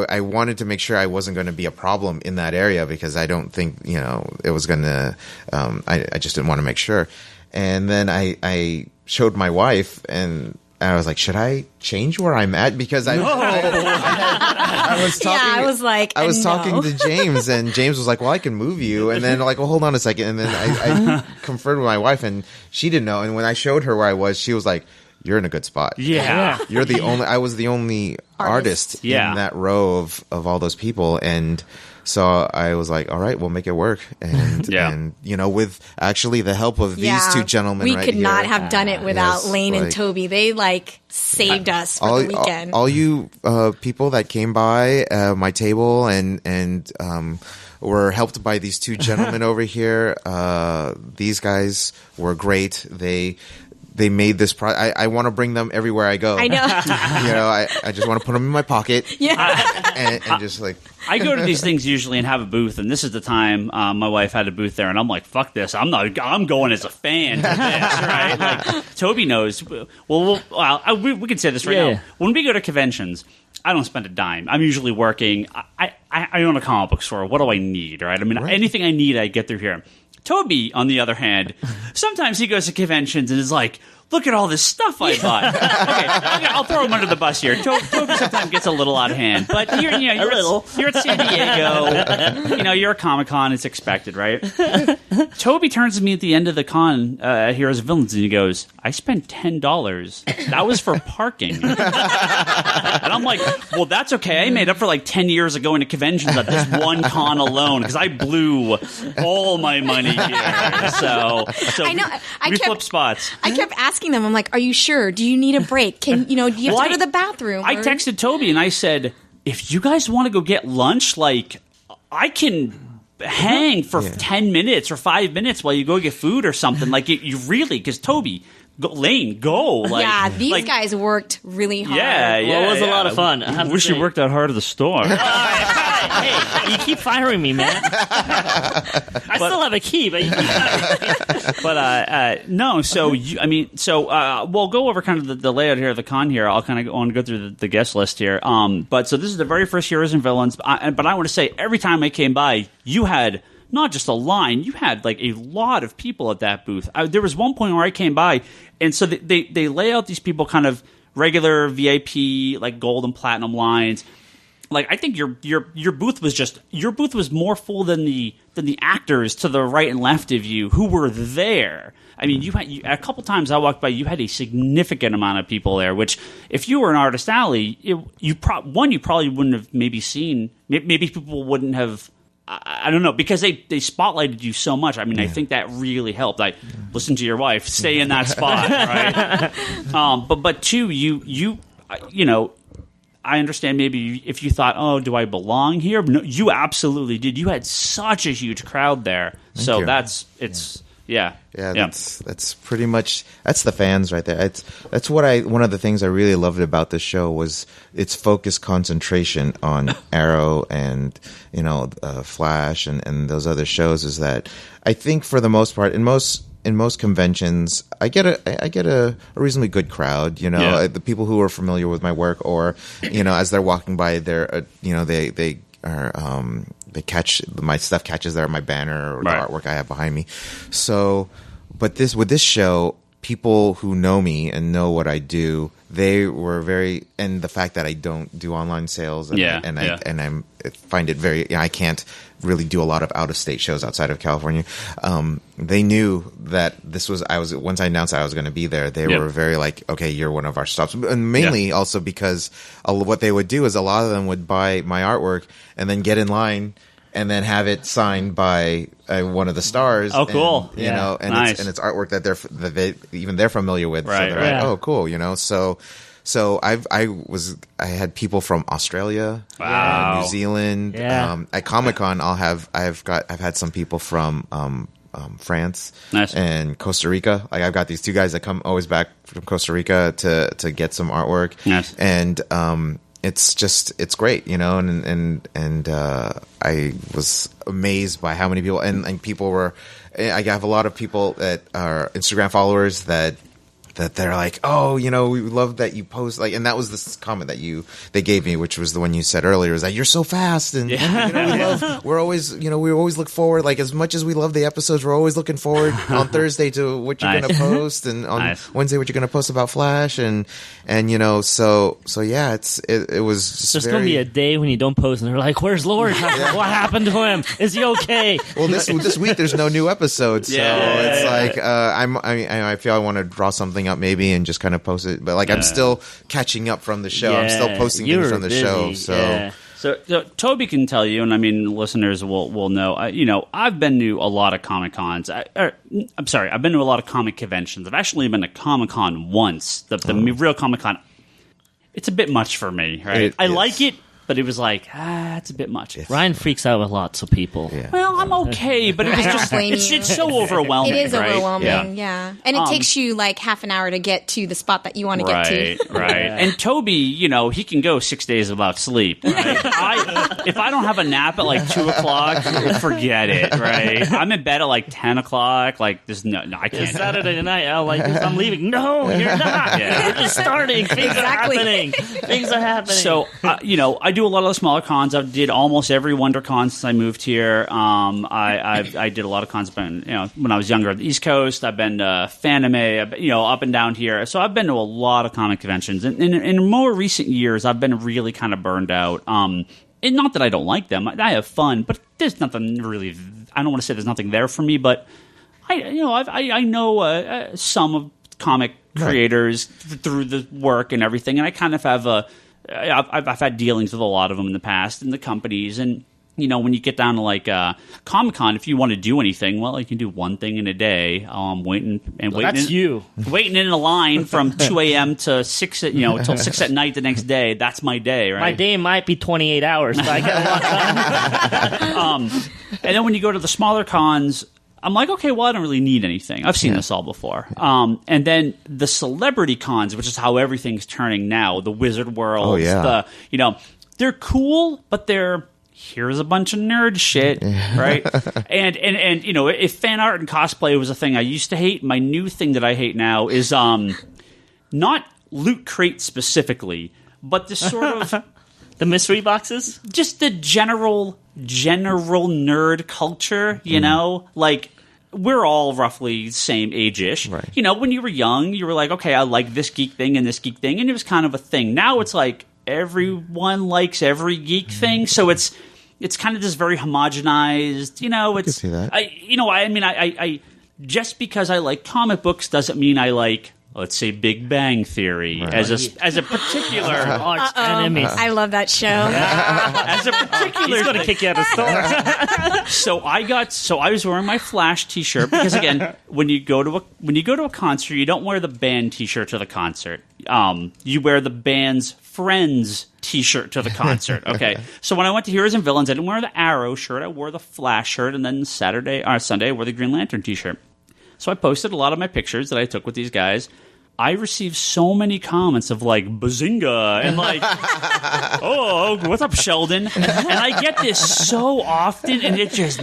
I wanted to make sure I wasn't going to be a problem in that area because I don't think, it was going to, I just didn't want to make sure. And then I showed my wife and I was like, should I change where I'm at? Because I was talking. I was talking to James, and James was like, "Well, I can move you." And then like, "Well, hold on a second." And then I conferred with my wife, and she didn't know. And when I showed her where I was, she was like, "You're in a good spot. You're the only. I was the only artist in that row of all those people." And so I was like, all right, we'll make it work. And, and with actually the help of these two gentlemen we could not have done it without Lane and Toby. They saved us for the weekend. All you people that came by my table and were helped by these two gentlemen over here. These guys were great. They made this I want to bring them everywhere I go. I know. I just want to put them in my pocket. And just like. I go to these things usually and have a booth, and this is the time my wife had a booth there, and I'm like, fuck this. I'm going as a fan to this, right? Like, Toby knows. Well, we can say this right now. When we go to conventions, I don't spend a dime. I'm usually working. I own a comic book store. What do I need, right? I mean, anything I need, I get through here. Toby, on the other hand, sometimes he goes to conventions and is like, look at all this stuff I bought. Okay, I'll throw him under the bus here. Toby sometimes gets a little out of hand, but you're at San Diego. You're at Comic-Con. It's expected, right? Toby turns to me at the end of the con, Heroes and Villains, and he goes, I spent $10. That was for parking. And I'm like, well, that's okay. I made up for 10 years of going to conventions at this one con alone because I blew all my money here. So I know. We flip spots. I kept asking them, I'm like, are you sure? Do you need a break? Do you have to go to the bathroom? I texted Toby and I said, if you guys want to go get lunch, I can hang for 10 minutes or 5 minutes while you go get food or something. You really, because Toby, Lane, go. These guys worked really hard. Well, it was a lot of fun. I wish you worked out hard at the store. Hey, you keep firing me, man. I still have a key, but you keep firing me. But no. So we'll go over kind of the layout here of the con here. I'll kind of want to go through the guest list here. But so this is the very first Heroes and Villains. But I want to say every time I came by, you had not just a line, you had a lot of people at that booth. There was one point where I came by, and so they lay out these people kind of regular VIP, gold and platinum lines. like I think your booth was more full than the actors to the right and left of you who were there. I mean, you a couple times I walked by, you had a significant amount of people there. Which, if you were in Artist Alley, you probably wouldn't have maybe seen. Maybe people wouldn't have. I don't know, because they spotlighted you so much. I mean, I think that really helped. Like, listen to your wife, stay in that spot, right? But two, you know. I understand maybe if you thought, oh, do I belong here? No, you absolutely did. You had such a huge crowd there. So Yeah, that's pretty much that's the fans right there. That's one of the things I really loved about this show was its focused concentration on Arrow and Flash and those other shows. Is that I think for the most part in most conventions I get a reasonably good crowd. The people who are familiar with my work, or as they're walking by, they catch my stuff, catches there, my banner or the artwork I have behind me. So, but with this show, people who know me and know what I do, they were very, and the fact that I don't do online sales, I find it very, I can't really do a lot of out of state shows outside of California. They knew that once I announced I was going to be there, they were very like, okay, you're one of our stops. And mainly also because what they would do is a lot of them would buy my artwork and then get in line and then have it signed by one of the stars. Oh, cool! And, nice. It's artwork that they're familiar with. Right, so they're like, oh, cool. So I had people from Australia, New Zealand. At Comic-Con, I've had some people from France and Costa Rica. Like, I've got these two guys that come always back from Costa Rica to get some artwork. Nice. And it's great, and I was amazed by how many people and people were. I have a lot of people that are Instagram followers that they're like, oh, we love that you post, like, and that was this comment that they gave me, which was the one you said earlier, is that you're so fast, and we always look forward, like, as much as we love the episodes, we're always looking forward on Thursday to what you're going to post, and on Wednesday what you're going to post about Flash, and so yeah, it was just there's going to be a day when you don't post, and they're like, where's Lord? What happened to him? Is he okay? Well, this week there's no new episodes, so it's like I feel I want to draw something up maybe and just kind of post it, but like I'm still catching up from the show. I'm still posting things from the show. So Toby can tell you, and I mean listeners will know. I've been to a lot of Comic Cons. I've been to a lot of comic conventions. I've actually been to Comic Con once. The real Comic Con. It's a bit much for me, right? I like it. But it was like, it's a bit much. Ryan freaks out with lots of people. Yeah. Well, I'm okay, but it was just it's so overwhelming. It is right? overwhelming, yeah. And it takes you like half an hour to get to the spot that you want to get to. Right. And Toby, he can go 6 days without sleep. Right? If I don't have a nap at like 2:00, forget it. Right? I'm in bed at like 10:00. Like there's I can't. It's Saturday night. I'm leaving. No, you're not. You're just starting. Things are happening. Things are happening. So I do a lot of the smaller cons. I did almost every WonderCon since I moved here. I did a lot of cons. When I was younger on the East Coast, I've been to Fanime, up and down here. So I've been to a lot of comic conventions. And in more recent years, I've been really kind of burned out. And not that I don't like them. I have fun, but there's nothing really. I don't want to say there's nothing there for me, but I know some of comic creators through the work and everything, and I kind of have I've had dealings with a lot of them in the past in the companies, and when you get down to like Comic-Con, if you want to do anything, well, you can do one thing in a day. Waiting in a line from 2 a.m. to 6 till 6 at night the next day. That's my day, right? My day might be 28 hours, but I get a lot done. And then when you go to the smaller cons, I'm like, okay, well, I don't really need anything. I've seen this all before. And then the celebrity cons, which is how everything's turning now, the Wizard World, they're cool, but here's a bunch of nerd shit, right? And if fan art and cosplay was a thing I used to hate, my new thing that I hate now is not Loot Crate specifically, but this sort of the mystery boxes, just the general nerd culture, like we're all roughly the same age-ish. Right. When you were young, you were like, okay, I like this geek thing and this geek thing, and it was kind of a thing. Now it's like everyone likes every geek thing, so it's kind of just very homogenized. I can see that. I just because I like comic books doesn't mean I like, let's say, Big Bang Theory as a particular arch enemy. I love that show. as a particular. He's going to kick you out of the store. So I was wearing my Flash T-shirt because again, when you go to a concert, you don't wear the band T-shirt to the concert. You wear the band's friends T-shirt to the concert. Okay, so when I went to Heroes and Villains, I didn't wear the Arrow shirt. I wore the Flash shirt, and then Sunday I wore the Green Lantern T-shirt. So I posted a lot of my pictures that I took with these guys. I received so many comments of like bazinga and like, oh, what's up, Sheldon? And I get this so often, and it just.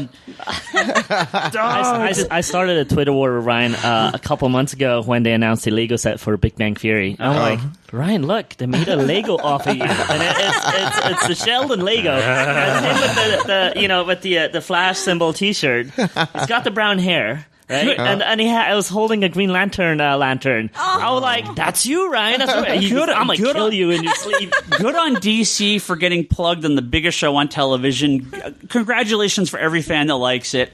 I started a Twitter war with Ryan a couple months ago when they announced the Lego set for Big Bang Theory. I'm like, Ryan, look, they made a Lego off of you, and it's the Sheldon Lego. And him with the Flash symbol T-shirt. He's got the brown hair. Right? And I was holding a Green Lantern lantern. I was like, that's you, Ryan. That's right. I'm going to kill you in your sleep. Good on DC for getting plugged on the biggest show on television. Congratulations for every fan that likes it.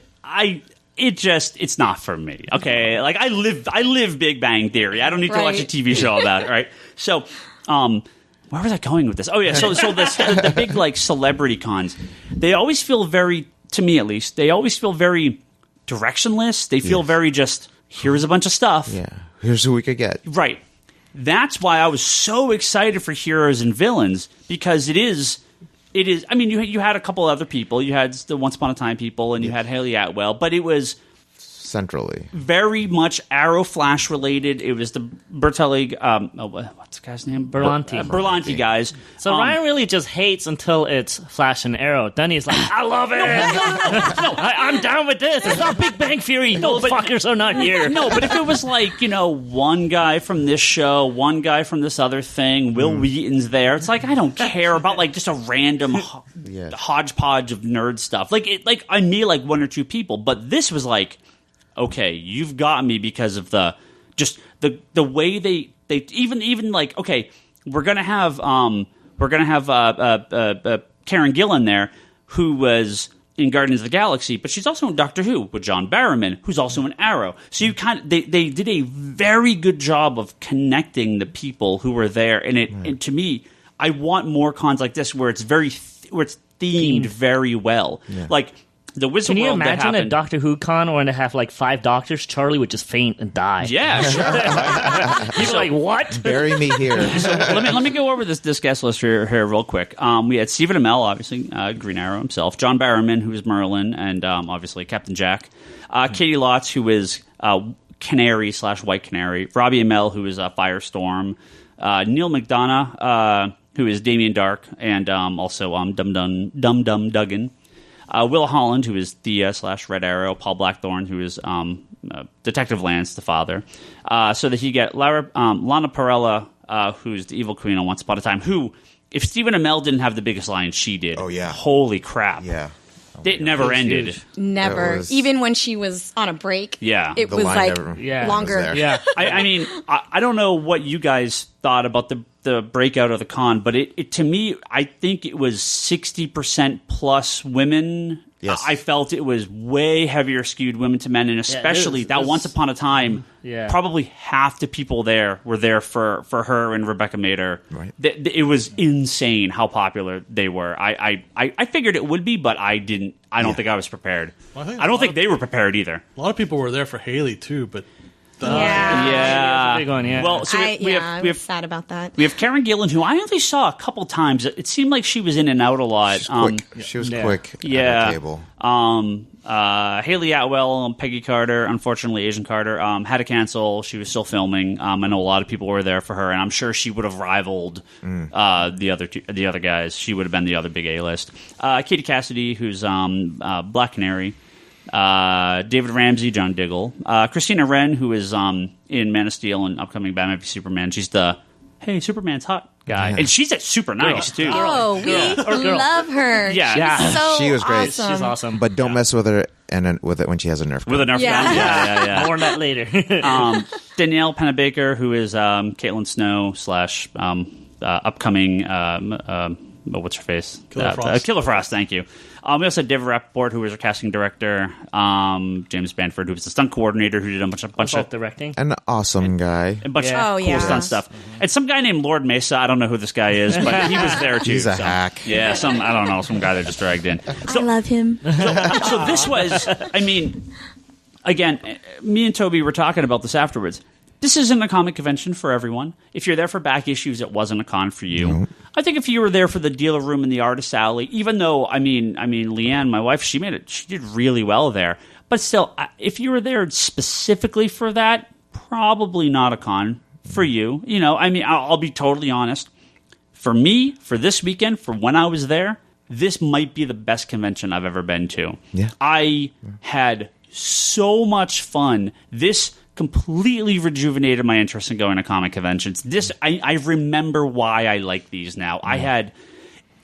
It's not for me. Okay, like I live Big Bang Theory. I don't need to watch a TV show about it, right? So, where was I going with this? Oh yeah, so the big like celebrity cons, they always feel very, to me at least, they always feel very directionless. They feel very just, here's a bunch of stuff. Yeah, here's who we could get. Right. That's why I was so excited for Heroes and Villains, because it is. I mean, you had a couple other people. You had the Once Upon a Time people, and you had Haley Atwell, but it was centrally very much Arrow Flash related. It was the Bertelli, what's the guy's name? Berlanti guys. So Ryan really just hates until it's Flash and Arrow. Then he's like, I love it. No, I'm down with this. It's not Big Bang Theory. Those fuckers are not here. No, but if it was like, one guy from this show, one guy from this other thing, Will Wheaton's there. It's like, I don't care about like just a random hodgepodge of nerd stuff. Like I may like one or two people, but this was like, okay, you've got me because of the way they even like, okay, we're gonna have Karen Gillan there, who was in Guardians of the Galaxy, but she's also in Doctor Who with John Barrowman, who's also in Arrow. So you they did a very good job of connecting the people who were there, and to me, I want more cons like this where it's themed very well, like. The Wizard Can you World imagine a Doctor Who con where they have like 5 doctors? Charlie would just faint and die. Yeah, sure. He's like, what? Bury me here. So let me go over this guest list here real quick. We had Stephen Amell, obviously, Green Arrow himself. John Barrowman, who is Merlin, and obviously Captain Jack. Katie Lotz, who is Canary / White Canary. Robbie Amell, who is Firestorm. Neil McDonough, who is Damien Dark, and also Dum Dum Duggan. Will Holland, who is Thea / Red Arrow. Paul Blackthorne, who is Detective Lance, the father. So that he get Lana Parella, who's the evil queen on Once Upon a Time, who, if Stephen Amell didn't have the biggest line, she did. Oh, yeah. Holy crap. Yeah. It never ended. Huge. Never. Even when she was on a break. Yeah. It was like longer. Yeah. I mean, I don't know what you guys thought about the breakout of the con, but it to me, I think it was 60% plus women. Yes. I felt it was way heavier skewed women to men, and especially that Once Upon a Time, probably half the people there were there for her and Rebecca Mader. Right. It was insane how popular they were. I figured it would be, but I didn't. I don't think I was prepared. Well, I don't think they were prepared either. A lot of people were there for Haley too, but yeah. Big one, yeah. Well, so I was sad about that. We have Karen Gillan, who I only saw a couple times. It seemed like she was in and out a lot. She's quick. She was quick at the table. Haley Atwell, Peggy Carter, unfortunately Asian Carter, had to cancel. She was still filming. I know a lot of people were there for her, and I'm sure she would have rivaled the other guys. She would have been the other big A-list. Katie Cassidy, who's Black Canary. David Ramsey, John Diggle, Christina Wren, who is in Man of Steel and upcoming Batman v Superman. She's the Superman's hot guy, and she's super nice too. Oh, we love her. Yeah. She's so She was great. awesome. She's awesome. But don't mess with her with it when she has a Nerf gun. With a Nerf gun. Yeah. More on that later. Danielle Pennebaker, who is Caitlin Snow / upcoming what's her face? Killer Frost. Killer Frost, thank you. We also had David Rappaport, who was our casting director. James Banford, who was the stunt coordinator, who did a bunch of directing. An awesome guy. A bunch of cool stunt stuff. And some guy named Lord Mesa. I don't know who this guy is, but he was there too. He's a hack. Yeah, I don't know, some guy that just dragged in. I love him. So this was, I mean, again, me and Toby were talking about this afterwards. This isn't a comic convention for everyone. If you're there for back issues, it wasn't a con for you. Nope. I think if you were there for the dealer room and the artist alley, even though, I mean, Leanne, my wife, she did really well there. But still, if you were there specifically for that, probably not a con for you. You know, I mean, I'll be totally honest. For me, for this weekend, for when I was there, this might be the best convention I've ever been to. Yeah. I had so much fun. This completely rejuvenated my interest in going to comic conventions. I remember why I like these now.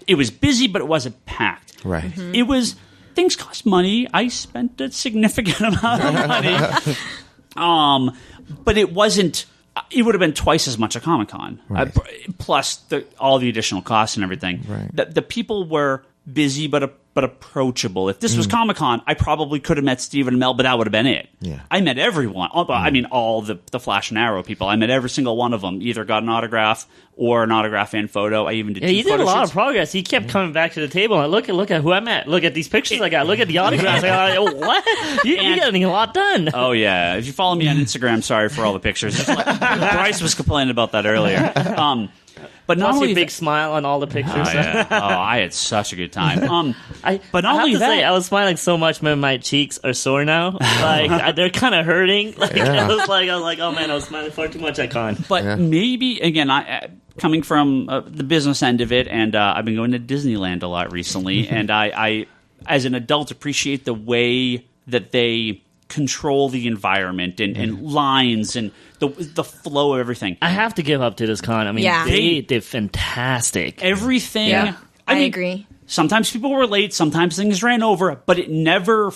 It was busy, but it wasn't packed. Right. Mm-hmm. It was, things cost money. I spent a significant amount of money. But it wasn't, it would have been twice as much a Comic-Con. Right. Plus all the additional costs and everything. Right. The people were busy, but approachable. If this was Comic-Con, I probably could have met Stephen and Mel, but that would have been it. Yeah. I met everyone. I mean, all the Flash and Arrow people. I met every single one of them. Either got an autograph or an autograph and photo. I even did. Yeah, you did a lot of progress. He kept coming back to the table and look at who I met. Look at these pictures I got. Look at the autographs. What? You're getting a lot done. Oh yeah. If you follow me on Instagram, sorry for all the pictures. Bryce was complaining about that earlier. But not only big smile on all the pictures. Oh, yeah. I had such a good time. But not only that, I was smiling so much, man. My cheeks are sore now. Like they're kind of hurting. I was like, oh man, I was smiling far too much at con. But maybe again, coming from the business end of it, and I've been going to Disneyland a lot recently, and I, as an adult, appreciate the way that they control the environment and lines and the flow of everything. I have to give up to this con. I mean, they did fantastic. Everything. Yeah, I mean, agree. Sometimes people were late. Sometimes things ran over, but it never.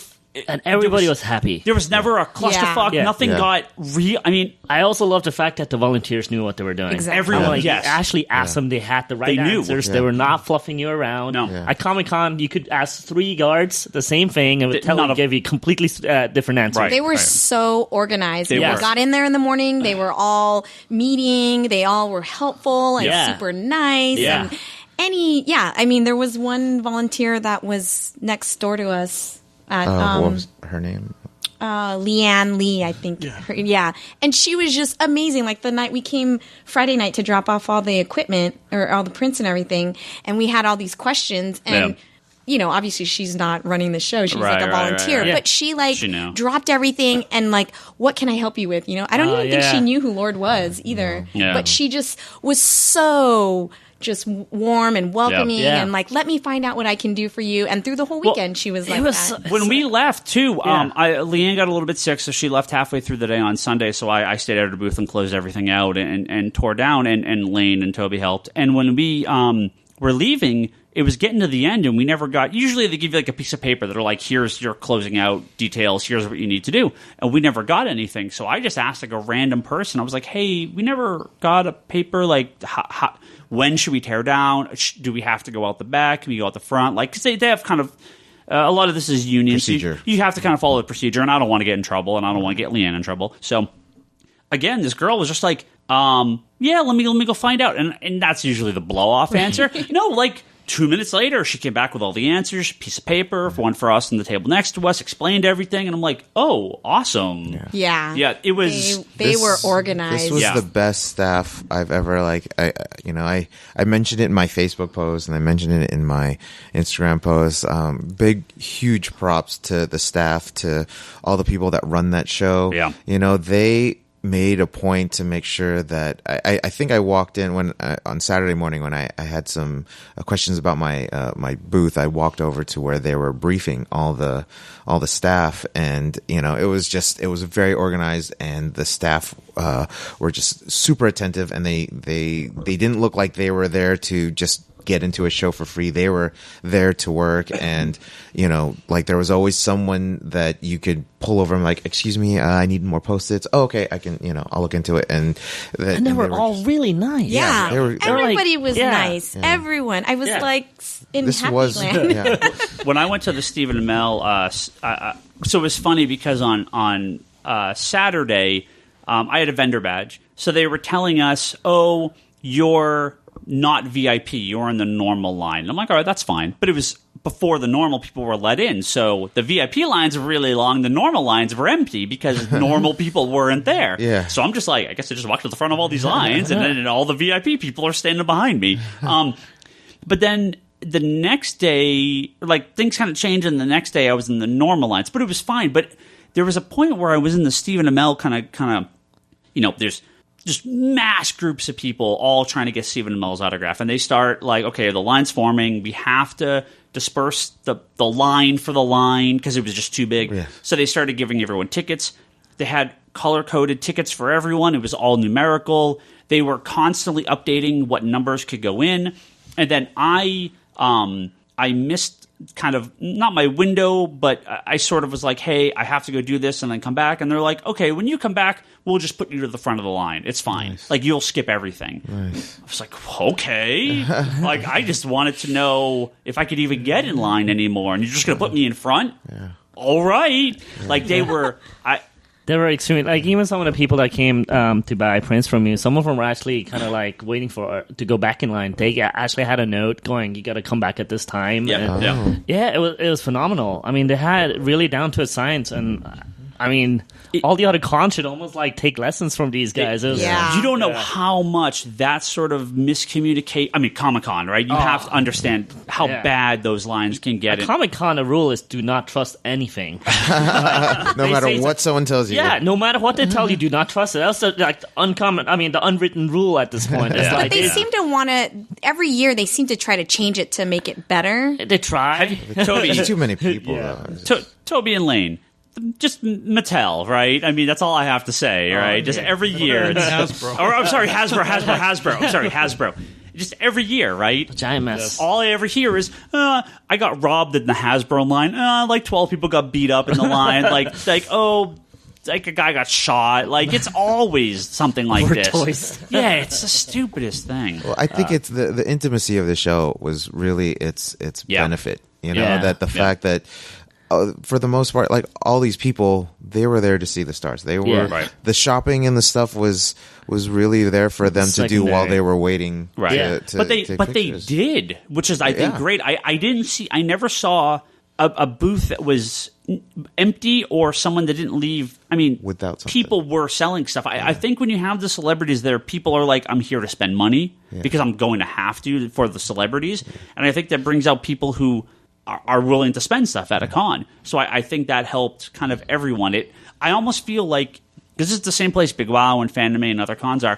And everybody was happy. There was never a clusterfuck. Yeah. Nothing got real. I mean, I also love the fact that the volunteers knew what they were doing. Exactly. Everyone, Ashley asked them. They had the right answers. They were not fluffing you around. No. At Comic-Con, you could ask 3 guards the same thing and would give you completely different answers. Right. They were so organized. They We got in there in the morning. They were all meeting. They all were helpful and super nice. Yeah. And I mean, there was one volunteer that was next door to us. At, what was her name? Leanne Lee, I think. And she was just amazing. Like the night we came Friday night to drop off all the equipment or all the prints and everything, and we had all these questions. And you know, obviously she's not running the show; she's like a volunteer. Right. But she dropped everything and like, what can I help you with? You know, I don't even think she knew who Lord was either. Yeah. But she just was so just warm and welcoming and like, let me find out what I can do for you. And through the whole weekend, she was like that. When we left too, Leanne got a little bit sick, so she left halfway through the day on Sunday. So I stayed out of the booth and closed everything out and tore down, and Lane and Toby helped. And when we were leaving, it was getting to the end, and we never got. Usually, they give you like a piece of paper that are like, "Here's your closing out details. Here's what you need to do." And we never got anything. So I just asked like a random person. I was like, "Hey, we never got a paper. Like, when should we tear down? Do we have to go out the back? Can we go out the front? Like, because they have kind of a lot of this is union procedure. So you have to kind of follow the procedure, and I don't want to get in trouble, and I don't want to get Leanne in trouble. So again, this girl was just like, let me go find out, and that's usually the blow off answer. No, like. 2 minutes later, she came back with all the answers, piece of paper, one for us on the table next to us, explained everything, and I'm like, oh, awesome. Yeah, it was. They were organized. This was the best staff I've ever I mentioned it in my Facebook post and I mentioned it in my Instagram post. Big, huge props to the staff, to all the people that run that show. Yeah, they made a point to make sure that I think I walked in when on Saturday morning when I had some questions about my my booth. I walked over to where they were briefing all the staff, and it was very organized, and the staff were just super attentive, and they didn't look like they were there to just get into a show for free. They were there to work, and like there was always someone that you could pull over and like, excuse me, I need more Post-its. Oh, okay, I can, I'll look into it. And they were all really nice. Yeah, everybody was nice. Yeah. Everyone. I was like in this Happy was Land. When I went to the Stephen Amell, so it was funny because on Saturday, I had a vendor badge. So they were telling us, oh, you're not VIP. You're in the normal line. And I'm like, all right, that's fine. But it was before the normal people were let in. So the VIP lines were really long. The normal lines were empty because normal people weren't there. Yeah. So I'm just like, I guess I just walked to the front of all these lines, and then all the VIP people are standing behind me. But then the next day, like, things kind of changed, and the next day I was in the normal lines. But it was fine. But there was a point where I was in the Stephen Amell kind of, there's just mass groups of people all trying to get Stephen Amell's autograph. And they start like, okay, the line's forming. We have to disperse the line for the line because it was just too big. Yeah. So they started giving everyone tickets. They had color-coded tickets for everyone. It was all numerical. They were constantly updating what numbers could go in. And then I missed kind of not my window, but I sort of was like, hey, I have to go do this and then come back. And they're like, okay, when you come back, we'll just put you to the front of the line. It's fine. Nice. Like, you'll skip everything. Nice. I was like, okay. Like, I just wanted to know if I could even get in line anymore. And you're just going to put me in front? Yeah. All right. Yeah. Like, they were... They were extremely, like, even some of the people that came to buy prints from you, some of them were actually kind of like waiting to go back in line. They actually had a note going, you got to come back at this time. Yeah, it was phenomenal. I mean, they had really down to a science, and I mean, all the other cons should almost like take lessons from these guys. You don't know how much that sort of miscommunicate. I mean, Comic-Con, right? You have to understand how bad those lines can get. Comic-Con, the rule is do not trust anything. No matter what someone tells you. Yeah, no matter what they tell you, do not trust it. That's like the unwritten rule at this point. It's but they seem to want to, every year they seem to try to change it to make it better. They try. Toby, there's too many people. Toby and Lane. Just Mattel, right? I mean, that's all I have to say, right? Just every year. Hasbro. I'm sorry, Hasbro. I'm sorry, Hasbro. Just every year, right? Giant mess. All I ever hear is, I got robbed in the Hasbro line. Like 12 people got beat up in the line. like a guy got shot. Like, it's always something like this. Toys. Yeah, it's the stupidest thing. Well, I think it's the intimacy of the show was really its benefit. That the fact that for the most part, like, all these people, they were there to see the stars. They were the shopping and the stuff was really there for them to do while they were waiting. Right, but they did, which is I think great. I never saw a booth that was empty or someone that didn't leave. I mean, without something. People were selling stuff. I think when you have the celebrities there, people are like, I'm here to spend money because I'm going to have to for the celebrities, and I think that brings out people who are willing to spend stuff at a con. So I think that helped kind of everyone. I almost feel like, because this is the same place Big Wow and Fandom and other cons are,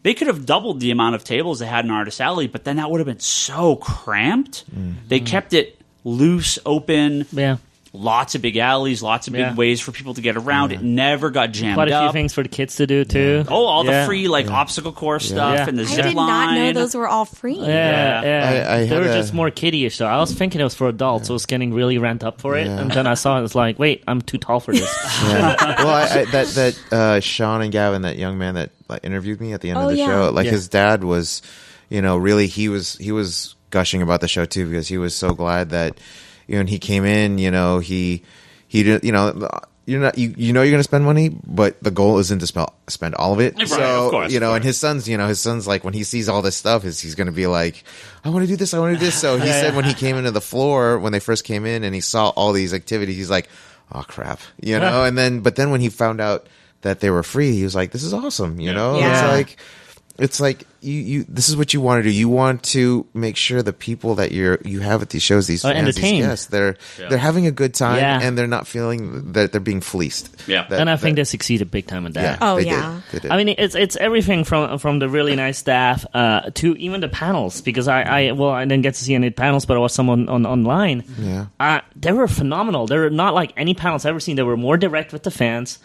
they could have doubled the amount of tables they had in Artist Alley, but then that would have been so cramped. They kept it loose, open. Yeah. Lots of big alleys, lots of big ways for people to get around. It never got jammed up. Quite a few things for the kids to do, too. Oh, all the free, obstacle course stuff and the zip line. I did not know those were all free. Yeah. They were just more kiddie-ish, though. I was thinking it was for adults, so I was getting really ramped up for it. And then I saw it, was like, wait, I'm too tall for this. Well, Sean and Gavin, that young man that interviewed me at the end of the show, his dad was, really, he was gushing about the show, too, because he was so glad that, and he came in, he didn't, you're going to spend money, but the goal isn't to spend all of it. Right, so, of course, and his son's like, when he sees all this stuff, he's going to be like, I want to do this, I want to do this. So he said when he came into the floor, when they first came in and he saw all these activities, he's like, oh crap, but then when he found out that they were free, he was like, this is awesome, it's like you this is what you want to do. You want to make sure the people that you have at these shows, these fans, these guests, they're having a good time and they're not feeling that they're being fleeced. Yeah, and I think they succeeded big time in that. They did. I mean, it's everything from the really nice staff to even the panels, because I didn't get to see any panels, but I watched some online. Yeah, they were phenomenal. They were not like any panels I've ever seen. They were more direct with the fans.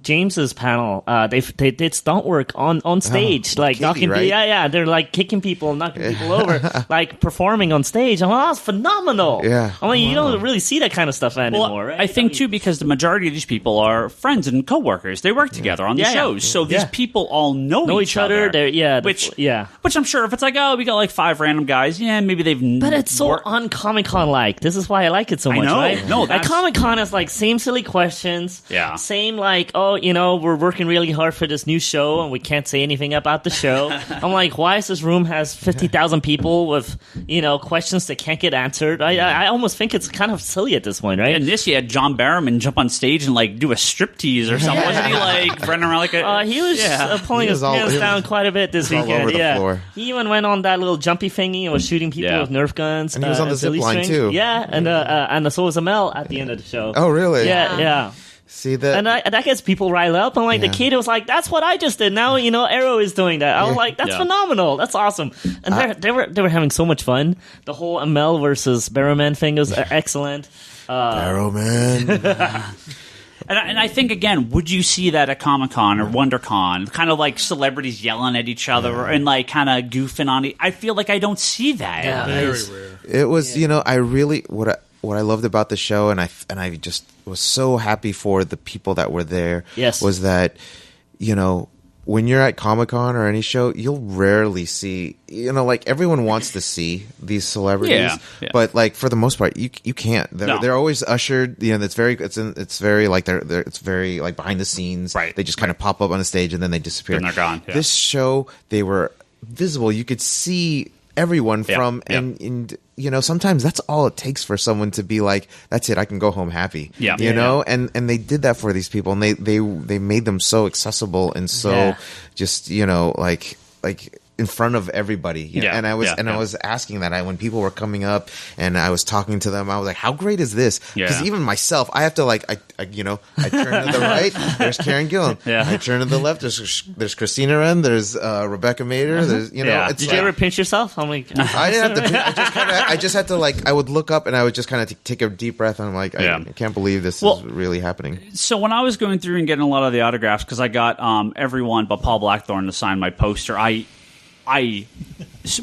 James's panel, they did stunt work on stage, like Doc knocking, right? Yeah. They're like kicking people, knocking people over, like performing on stage. I'm like, that's phenomenal. Yeah. I mean, you don't really see that kind of stuff anymore, right? I think too, because the majority of these people are friends and coworkers. They work together on the shows, so these people all know each other. Which I'm sure if it's like, oh, we got like 5 random guys, maybe they've. But it's so un-Comic-Con like. This is why I like it so much. I know. Right? No, at Comic-Con is like same silly questions. Yeah. Same like, oh, we're working really hard for this new show and we can't say anything about the show. I'm like, why is this room has 50,000 people with questions that can't get answered? I almost think it's kind of silly at this point, right? And this, you had John Barrowman jump on stage and like do a striptease or something. Wasn't he like running around like a? He was pulling his pants down quite a bit this weekend. All over the floor. He even went on that little jumpy thingy and was shooting people with Nerf guns. And he was on the zip line too. Yeah, and so was Amel at the end of the show. Oh, really? Yeah. See that? And that gets people riled up. And like the kid was like, "That's what I just did." Now Arrow is doing that. I was like, "That's phenomenal. That's awesome." And they were having so much fun. The whole Amel versus Barrowman thing was excellent. Barrowman. And I think, again, would you see that at Comic-Con or WonderCon? Kind of like celebrities yelling at each other and like kind of goofing on it. I feel like I don't see that. Yeah, very rare. It was, I really what I loved about the show, and I just was so happy for the people that were there. Yes. Was that when you're at Comic-Con or any show, you'll rarely see, like everyone wants to see these celebrities, but like for the most part, you can't. They're always ushered. It's very like it's very like behind the scenes. Right. They just kind of pop up on the stage and then they disappear. And they're gone. Yeah. This show, they were visible. You could see everyone from and sometimes that's all it takes for someone to be like, that's it, I can go home happy. And they did that for these people, and they made them so accessible and so just like in front of everybody. And I was asking that when people were coming up and I was talking to them, I was like, how great is this? Because even myself, I have to I turn to the right, there's Karen Gillan. I turn to the left, there's Christina Wren, there's Rebecca Mader, there's Did you ever pinch yourself? I'm like, I didn't have to. I just had to I would look up and I would just kind of take a deep breath and I'm like, I can't believe this is really happening. So when I was going through and getting a lot of the autographs, because I got everyone but Paul Blackthorne to sign my poster, I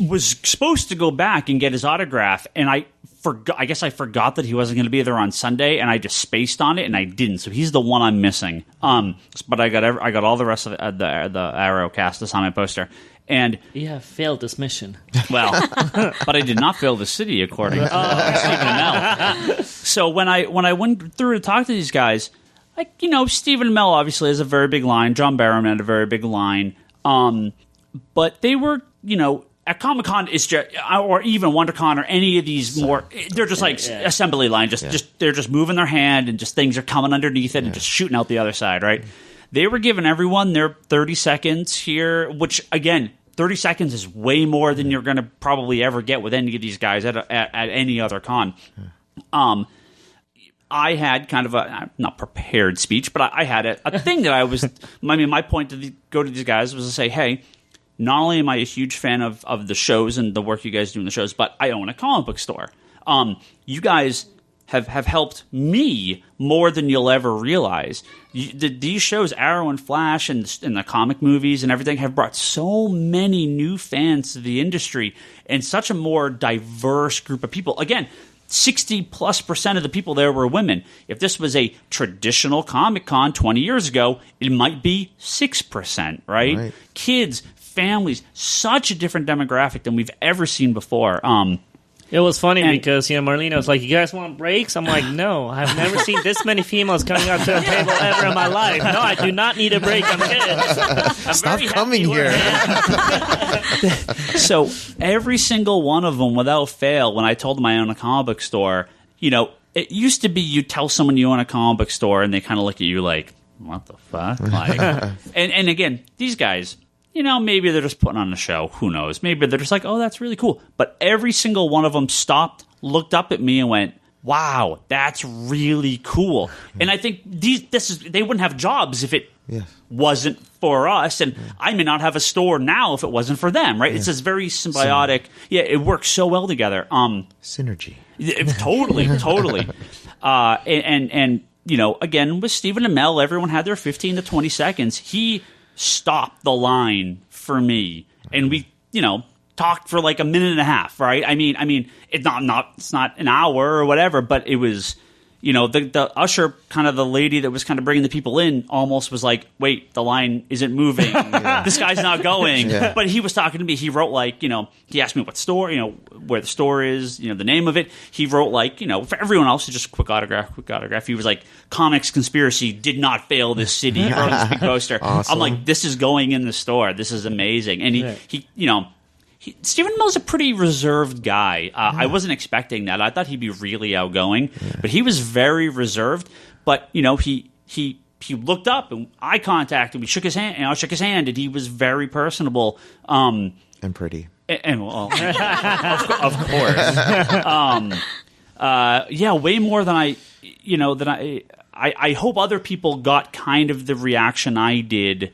was supposed to go back and get his autograph, and I guess I forgot that he wasn't going to be there on Sunday, and I just spaced on it, and I didn't. So he's the one I'm missing. But I got all the rest of the Arrow cast to sign my poster. And you have failed this mission. Well, but I did not fail the city, according to Stephen Amell. So when I went through to talk to these guys, Stephen Amell obviously has a very big line. John Barrowman had a very big line. But they were, at Comic-Con is just, or even WonderCon or any of these they're just like assembly line. They're just moving their hand and just things are coming underneath it and just shooting out the other side, right? They were giving everyone their 30 seconds here, which again, 30 seconds is way more than you're going to probably ever get with any of these guys at any other con. I had kind of a not prepared speech, but I had a thing that I was. My point to go to these guys was to say, hey, not only am I a huge fan of the shows and the work you guys do in the shows, but I own a comic book store. You guys have helped me more than you'll ever realize. These shows, Arrow and Flash and the comic movies and everything, have brought so many new fans to the industry and such a more diverse group of people. Again, 60+% of the people there were women. If this was a traditional Comic-Con 20 years ago, it might be 6%, right? Kids, families, such a different demographic than we've ever seen before. It was funny because, Marlina was like, you guys want breaks? I'm like, no, I've never seen this many females coming up to a table ever in my life. No, I do not need a break. I'm good. Stop coming here. So every single one of them, without fail, when I told them I own a comic book store, it used to be you tell someone you own a comic book store and they kind of look at you like, what the fuck? Like, and again, these guys, maybe they're just putting on a show. Who knows? Maybe they're just like, oh, that's really cool. But every single one of them stopped, looked up at me, and went, wow, that's really cool. And I think they wouldn't have jobs if it wasn't for us. And I may not have a store now if it wasn't for them, right? It's this very symbiotic. It works so well together. Synergy. Totally. And again, with Stephen Amell, everyone had their 15 to 20 seconds. He stopped the line for me and we, talked for like a minute and a half, right? I mean, it's not an hour or whatever, but it was, the usher, kind of the lady that was kind of bringing the people in, almost was like, wait, the line isn't moving. This guy's not going. Yeah. But he was talking to me. He wrote like, he asked me what store, where the store is, the name of it. He wrote like, for everyone else, just quick autograph. He was like, Comics Conspiracy did not fail this city. He wrote this big poster. Awesome. I'm like, this is going in the store. This is amazing. And he Stephen Amell's a pretty reserved guy. I wasn't expecting that. I thought he'd be really outgoing, but he was very reserved. But he looked up and eye contact, and we shook his hand. I shook his hand, and he was very personable and pretty. And well, of course, way more than I hope other people got kind of the reaction I did.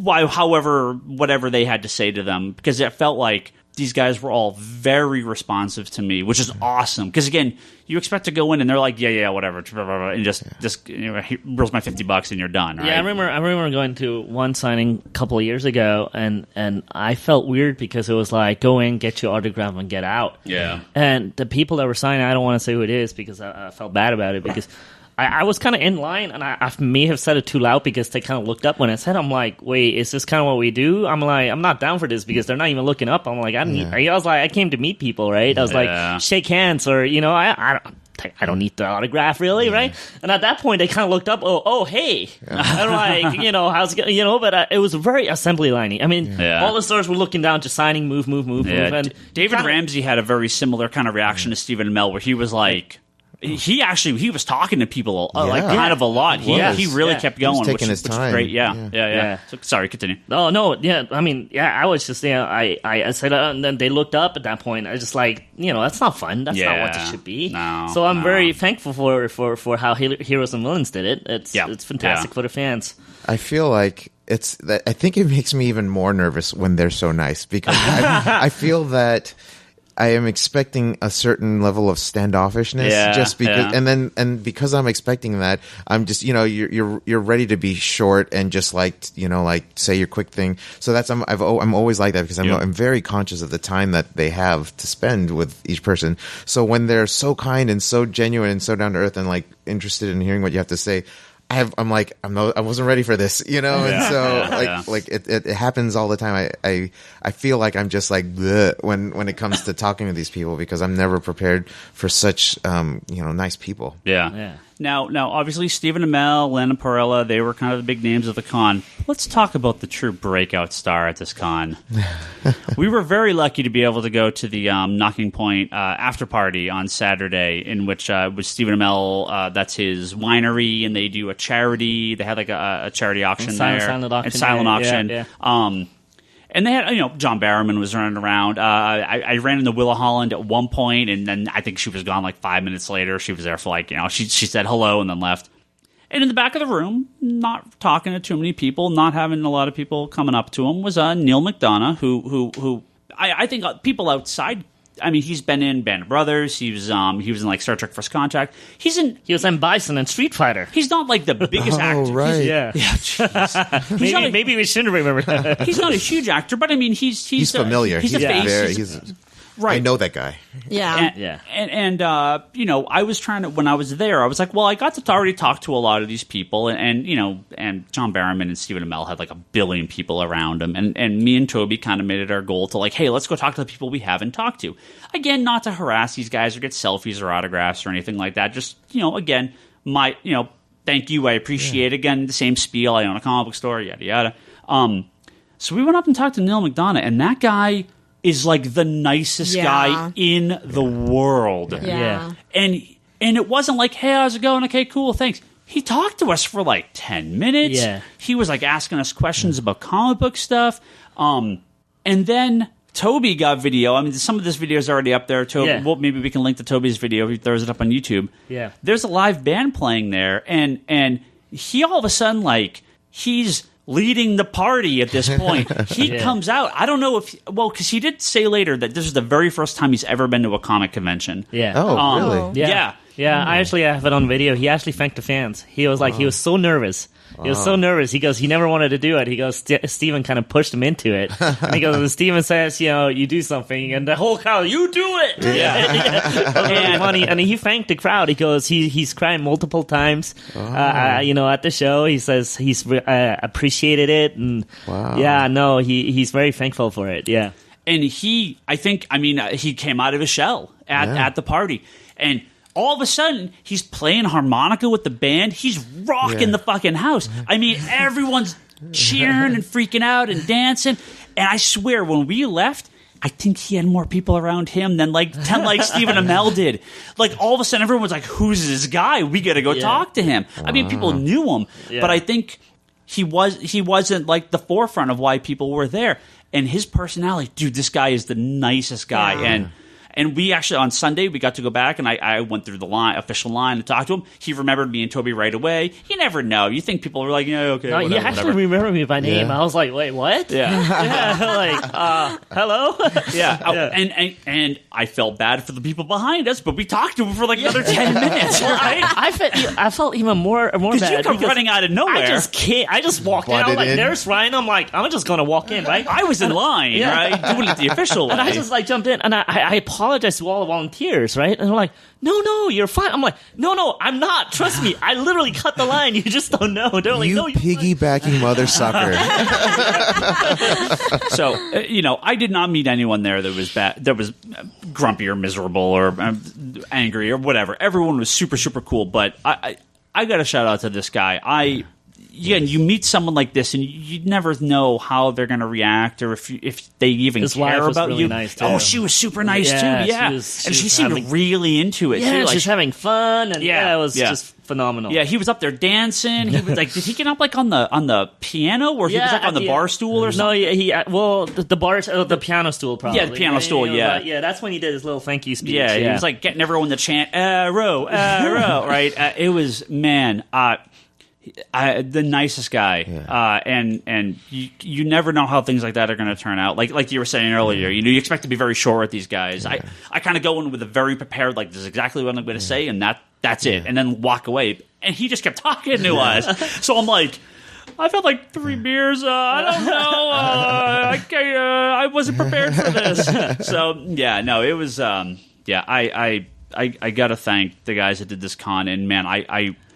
Whatever they had to say to them, because it felt like these guys were all very responsive to me, which is awesome. Because again, you expect to go in and they're like, yeah, whatever, and just here's my $50 and you're done. Right? Yeah, I remember going to one signing a couple of years ago, and I felt weird because it was like, go in, get your autograph, and get out. Yeah, and the people that were signing, I don't want to say who it is because I felt bad about it because. I was kind of in line, and I may have said it too loud because they kind of looked up when I said, I'm like, wait, is this kind of what we do? I'm like, I'm not down for this because they're not even looking up. I'm like, I came to meet people, right? I was like, shake hands, or, I don't need the autograph, really, right? And at that point, they kind of looked up, oh, hey. I'm like, how's it going? But it was very assembly liney. I mean, all the stores were looking down, just signing, move. And David Ramsey had a very similar kind of reaction to Stephen Amell, where he was like, he was talking to people kind of a lot. He really kept going, he was taking his time. Which is great. Yeah. So, sorry, continue. No, yeah. I mean, I was just I said, and then they looked up at that point. I was just like, that's not fun. That's not what it should be. No, so I'm very thankful for how Heroes and Villains did it. It's fantastic for the fans. I feel like I think it makes me even more nervous when they're so nice because I feel that. I am expecting a certain level of standoffishness, just because, and because I'm expecting that, I'm just, you're ready to be short and just like say your quick thing. So I'm always like that because I'm very conscious of the time that they have to spend with each person. So when they're so kind and so genuine and so down to earth and like interested in hearing what you have to say, I wasn't ready for this, and so it happens all the time. I feel like I'm just like bleh when it comes to talking to these people because I'm never prepared for such nice people. Yeah. Now, obviously, Stephen Amell, Lana Parrilla, they were kind of the big names of the con. Let's talk about the true breakout star at this con. We were very lucky to be able to go to the Knocking Point after party on Saturday, in which was Stephen Amell. That's his winery, and they do a charity. They had like a charity auction there. Silent auction. Yeah. And they had, John Barrowman was running around. I ran into Willa Holland at one point, and then I think she was gone like 5 minutes later. She was there for like, she said hello and then left. And in the back of the room, not talking to too many people, not having a lot of people coming up to him, was Neil McDonough, who I think people outside. I mean, he's been in Band of Brothers. He was in like Star Trek: First Contact. He was in Bison and Street Fighter. He's not like the biggest actor. Right. Maybe we shouldn't remember that. He's not a huge actor, but I mean, he's familiar. He's a face. Right. I know that guy. Yeah. And I was trying to, when I was there, I was like, well, I got to already talk to a lot of these people, and John Barrowman and Stephen Amell had like 1 billion people around them, and me and Toby kind of made it our goal to like, hey, let's go talk to the people we haven't talked to. Again, not to harass these guys or get selfies or autographs or anything like that. Just, again, thank you, I appreciate it. Again, the same spiel, I own a comic book store, yada, yada. So we went up and talked to Neil McDonough, and that guy is like the nicest guy in the world. Yeah. And it wasn't like, hey, how's it going? Okay, cool, thanks. He talked to us for like 10 minutes. Yeah. He was like asking us questions about comic book stuff. And then Toby got video. I mean, some of this video is already up there. Toby, well, maybe we can link to Toby's video if he throws it up on YouTube. Yeah. There's a live band playing there, and he all of a sudden, like, he's leading the party at this point. He comes out. I don't know because he did say later that this is the very first time he's ever been to a comic convention. Yeah. Oh, really? Yeah. I actually have it on video. He actually thanked the fans. He was like, he was so nervous. He was so nervous. He goes, he never wanted to do it. He goes, Steven kind of pushed him into it. And he goes, when Steven says, you do something, and the whole crowd, you do it. And funny. And he thanked the crowd. He goes, he's crying multiple times. At the show, he says he's appreciated it, and he's very thankful for it. Yeah. And he came out of his shell at the party, and all of a sudden, he's playing harmonica with the band. He's rocking the fucking house. I mean, everyone's cheering and freaking out and dancing. And I swear, when we left, I think he had more people around him than like Stephen Amell did. Like, all of a sudden, everyone was like, who's this guy? We got to go talk to him. I mean, people knew him, but I think he wasn't like the forefront of why people were there. And his personality, dude, this guy is the nicest guy. And we actually, on Sunday, we got to go back, and I went through the official line and talked to him. He remembered me and Toby right away. You never know. You think people were like, yeah, okay, no, whatever, he actually remembered me by name. I was like, wait, what? Yeah. Hello? And I felt bad for the people behind us, but we talked to him for like another 10 minutes, right? I felt even more bad. Because you come running out of nowhere. I just walked in. I was like, there's Ryan. I'm like, I'm just going to walk in, right? I was in line, right? Doing it the official way. And I just like jumped in, and I apologized to all the volunteers, right? And they're like, no, you're fine. I'm like, no, I'm not. Trust me. I literally cut the line. You just don't know. They're like, no, piggybacking mother sucker. So, I did not meet anyone there that was bad, that was grumpy or miserable or angry or whatever. Everyone was super, super cool. But I got to shout out to this guy. You meet someone like this, and you never know how they're going to react, or if they even care about really you. Nice too. Oh, she was super nice too. Yeah, and she seemed really into it. Yeah, too. She's having fun, and it was just phenomenal. Yeah, he was up there dancing. He was like, did he get up like on the piano, or he was like on the bar stool or something? No, the piano stool probably. Yeah, the piano stool. Yeah, that's when he did his little thank you speech. Yeah, he was like getting everyone to chant arrow, right? It was the nicest guy, and you never know how things like that are going to turn out. Like you were saying earlier, you expect to be very sure with these guys. I kind of go in with a very prepared, like, this is exactly what I'm going to say, and that's it, and then walk away. And he just kept talking to us, so I'm like, I've had like 3 beers. I don't know. I wasn't prepared for this. So it was. I gotta thank the guys that did this con, and man,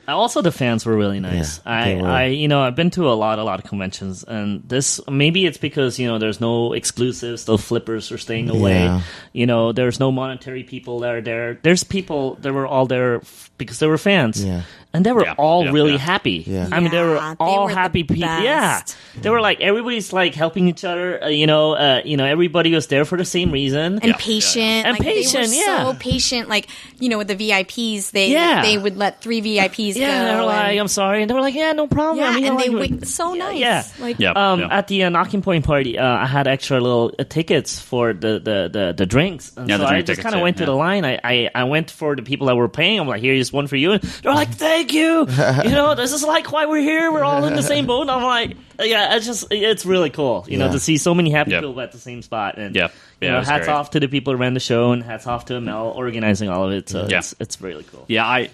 also, the fans were really nice. I've been to a lot of conventions, and this, maybe it's because, there's no exclusives, the flippers are staying away. There's no monetary people that are there. There's people that were all there because they were fans. Yeah. And they were all really happy. Yeah. I mean, they were all happy people. Yeah. They were like, everybody's like helping each other. Everybody was there for the same reason. And patient. And patient, they were so patient. Like, with the VIPs, they would let 3 VIPs go. Yeah, they were like, I'm sorry. And they were like, yeah, no problem. Yeah, and they were so nice. Yeah. At the Knocking Point party, I had extra little tickets for the drinks. And so I just kind of went to the line. I went for the people that were paying. I'm like, here's one for you. And they're like, thank you. This is like why we're here. We're all in the same boat. And I'm like, it's really cool, to see so many happy people at the same spot. And hats off to the people who ran the show, and hats off to Amell organizing all of it. So it's really cool. Yeah,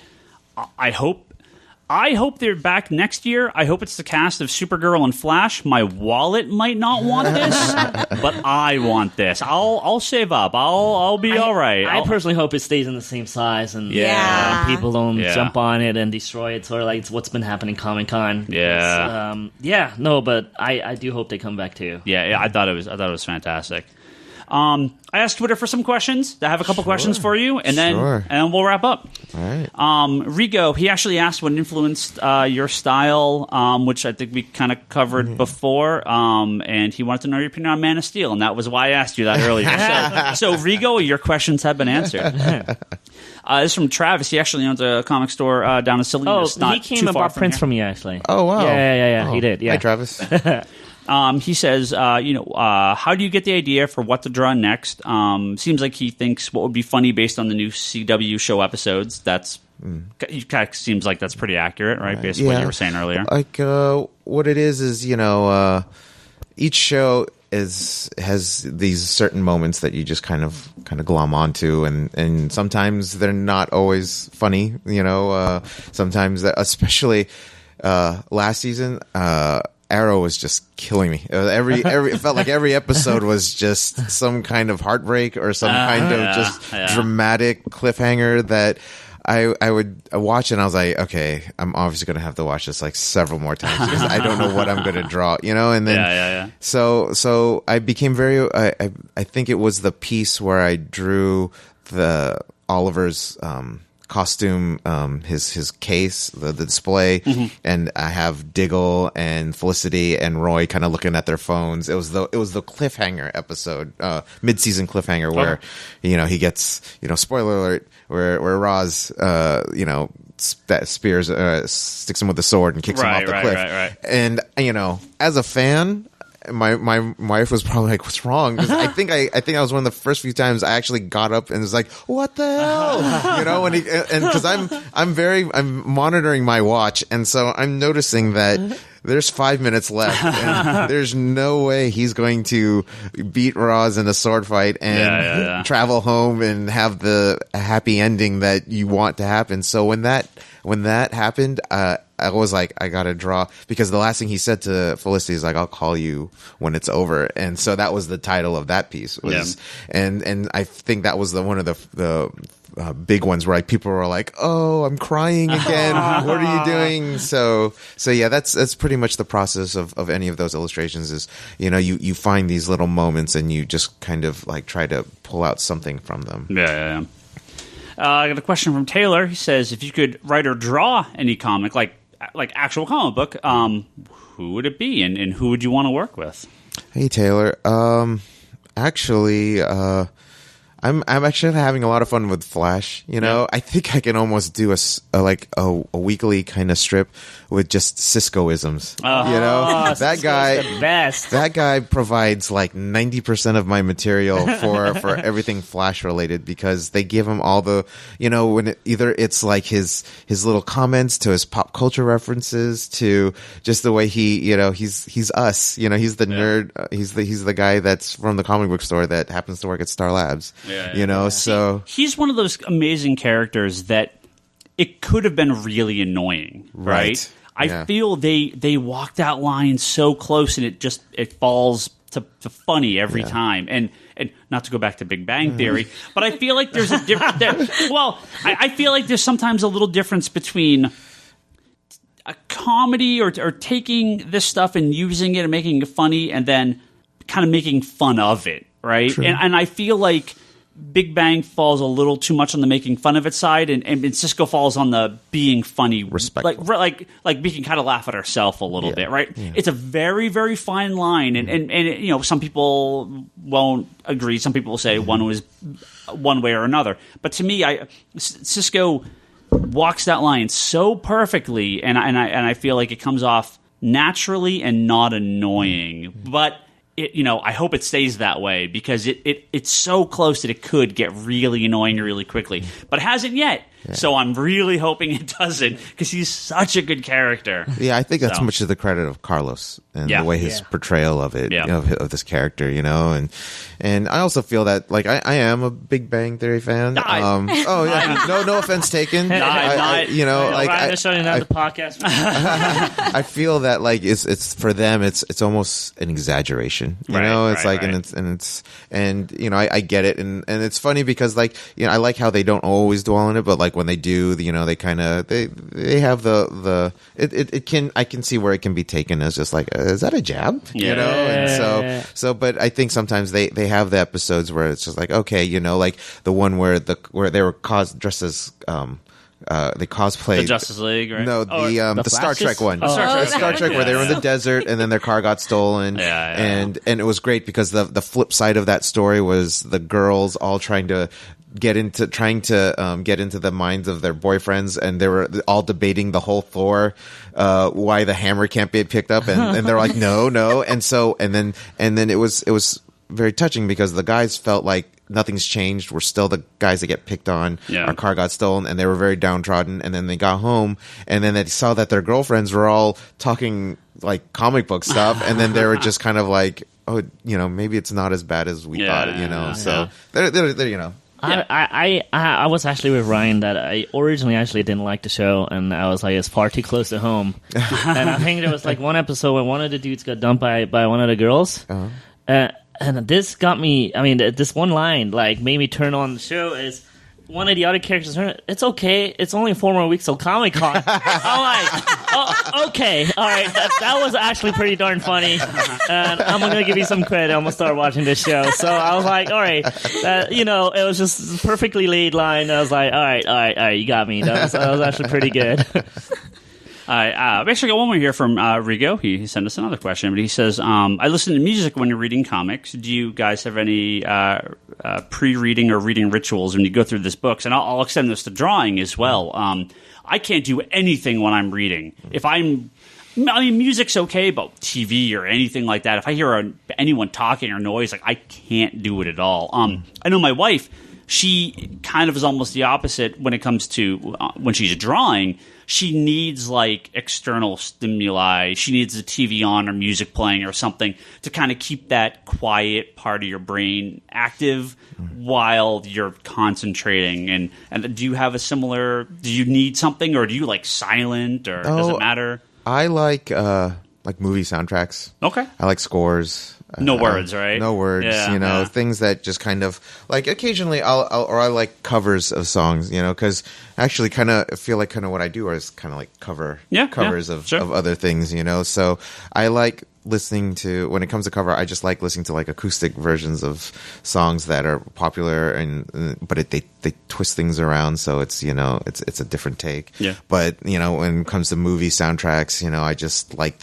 I hope they're back next year. I hope it's the cast of Supergirl and Flash. My wallet might not want this, but I want this. I'll save up. I'll be all right. I personally hope it stays in the same size, and people don't jump on it and destroy it. Sort of like it's what's been happening Comic-Con. But I do hope they come back too. Yeah, I thought it was fantastic. I asked Twitter for some questions. I have a couple questions for you, and then we'll wrap up. All right. Rigo, he actually asked what influenced your style, which I think we kind of covered before, and he wanted to know your opinion on Man of Steel, and that was why I asked you that earlier. So Rigo, your questions have been answered. This is from Travis. He actually owns a comic store down in Salinas. He came and bought prints from me, actually. Oh, wow. Yeah, he did. Yeah. Hi, Travis. He says, how do you get the idea for what to draw next? Seems like he thinks what would be funny based on the new CW show episodes. That's kind of seems like that's pretty accurate, right? Based on what you were saying earlier. Like what it is each show has these certain moments that you just kind of glom onto, and sometimes they're not always funny. Sometimes especially. last season, Arrow was just killing me. It felt like every episode was just some kind of heartbreak or some kind of just dramatic cliffhanger that I would watch, and I was like, okay, I'm obviously going to have to watch this like several more times because I don't know what I'm going to draw, and then so I became very I think it was the piece where I drew the Oliver's costume, his case, the display, and I have Diggle and Felicity and Roy kind of looking at their phones. It was the cliffhanger episode, mid-season cliffhanger where he gets, spoiler alert, where Roz spears sticks him with the sword and kicks him off the cliff. Right. And as a fan, my wife was probably like, "What's wrong?" 'Cause I think I was one of the first few times I actually got up and was like, "What the hell?" When because I'm monitoring my watch, and so I'm noticing that there's 5 minutes left, and there's no way he's going to beat Roz in a sword fight and travel home and have the happy ending that you want to happen. So when that happened, I was like, I gotta draw, because the last thing he said to Felicity is like, "I'll call you when it's over," and so that was the title of that piece. And I think that was one of the big ones where like people were like, "Oh, I'm crying again. What are you doing?" So yeah, that's pretty much the process of any of those illustrations. Is you find these little moments and you just kind of like try to pull out something from them. Yeah. I got a question from Taylor. He says, if you could write or draw any comic, like actual comic book, who would it be, and who would you want to work with? Hey, Taylor. Actually, I'm actually having a lot of fun with Flash. I think I can almost do a weekly kind of strip with just Cisco-isms. That guy, the best. That guy provides like 90% of my material for everything Flash related, because they give him all the, when either it's like his little comments to his pop culture references to just the way he's us. He's the nerd. He's the guy that's from the comic book store that happens to work at Star Labs. So he's one of those amazing characters that it could have been really annoying, right? I feel they walk that line so close, and it falls to funny every time. And not to go back to Big Bang Theory, but I feel like there's a difference. I feel like there's sometimes a little difference between a comedy or taking this stuff and using it and making it funny, and then kind of making fun of it, right? And I feel like Big Bang falls a little too much on the making fun of it side, and Cisco falls on the being funny, respectful. Like we can kind of laugh at ourselves a little bit, right? Yeah. It's a very, very fine line, and some people won't agree. Some people will say one was one way or another, but to me, Cisco walks that line so perfectly, and I feel like it comes off naturally and not annoying, but. I hope it stays that way, because it's so close that it could get really annoying really quickly, but it hasn't yet. Yeah. So I'm really hoping it doesn't, because he's such a good character. Yeah, I think that's much to the credit of Carlos and the way his portrayal of it, of this character, and I also feel that like I am a Big Bang Theory fan. No offense taken. Ryan is shutting down the podcast. I feel that like it's for them it's almost an exaggeration. I get it, and it's funny because like I like how they don't always dwell on it, but like when they do, they kind of they have I can see where it can be taken as just like, is that a jab? And so but I think sometimes they have the episodes where it's just like, okay, like the one where they were dressed as they cosplayed the Justice League, right? No, the Star Trek one. Star Trek where they were in the desert and then their car got stolen. And it was great because the flip side of that story was the girls all trying to get into the minds of their boyfriends, and they were all debating the whole Thor why the hammer can't be picked up, and they're like no, and then it was very touching because the guys felt like nothing's changed. We're still the guys that get picked on. Yeah. Our car got stolen, and they were very downtrodden. And then they got home, and then they saw that their girlfriends were all talking like comic book stuff, and then they were just kind of like, oh, maybe it's not as bad as we thought. So they're I was actually with Ryan that I originally actually didn't like the show, and I was like, it's far too close to home. And I think there was like one episode where one of the dudes got dumped by one of the girls. And this got me, I mean, this one line like made me turn on the show is one of the other characters, it's okay, it's only 4 more weeks till Comic-Con. I'm like, oh, okay, all right, that was actually pretty darn funny, and I'm going to give you some credit, I'm going to start watching this show. So I was like, all right, it was just a perfectly laid line. I was like, all right, you got me. That was actually pretty good. We actually got one more here from Rigo. He sent us another question, but he says, I listen to music when you're reading comics. Do you guys have any pre-reading or reading rituals when you go through these books? And I'll extend this to drawing as well. I can't do anything when I'm reading. Music's okay, but TV or anything like that, if I hear anyone talking or noise, like I can't do it at all. I know my wife, she kind of is almost the opposite when it comes to when she's drawing. She needs like external stimuli. She needs the TV on or music playing or something to kind of keep that quiet part of your brain active while you're concentrating. And do you have a similar? Do you need something, or do you like silent, or does it matter? I like movie soundtracks. Okay, I like scores. No words, right? No words, things that just kind of like occasionally I like covers of songs, because I actually kind of feel like kind of what I do is kind of like covers of other things, so I like listening to, when it comes to cover, I just like listening to like acoustic versions of songs that are popular but they twist things around, so it's it's a different take. Yeah. But when it comes to movie soundtracks, I just like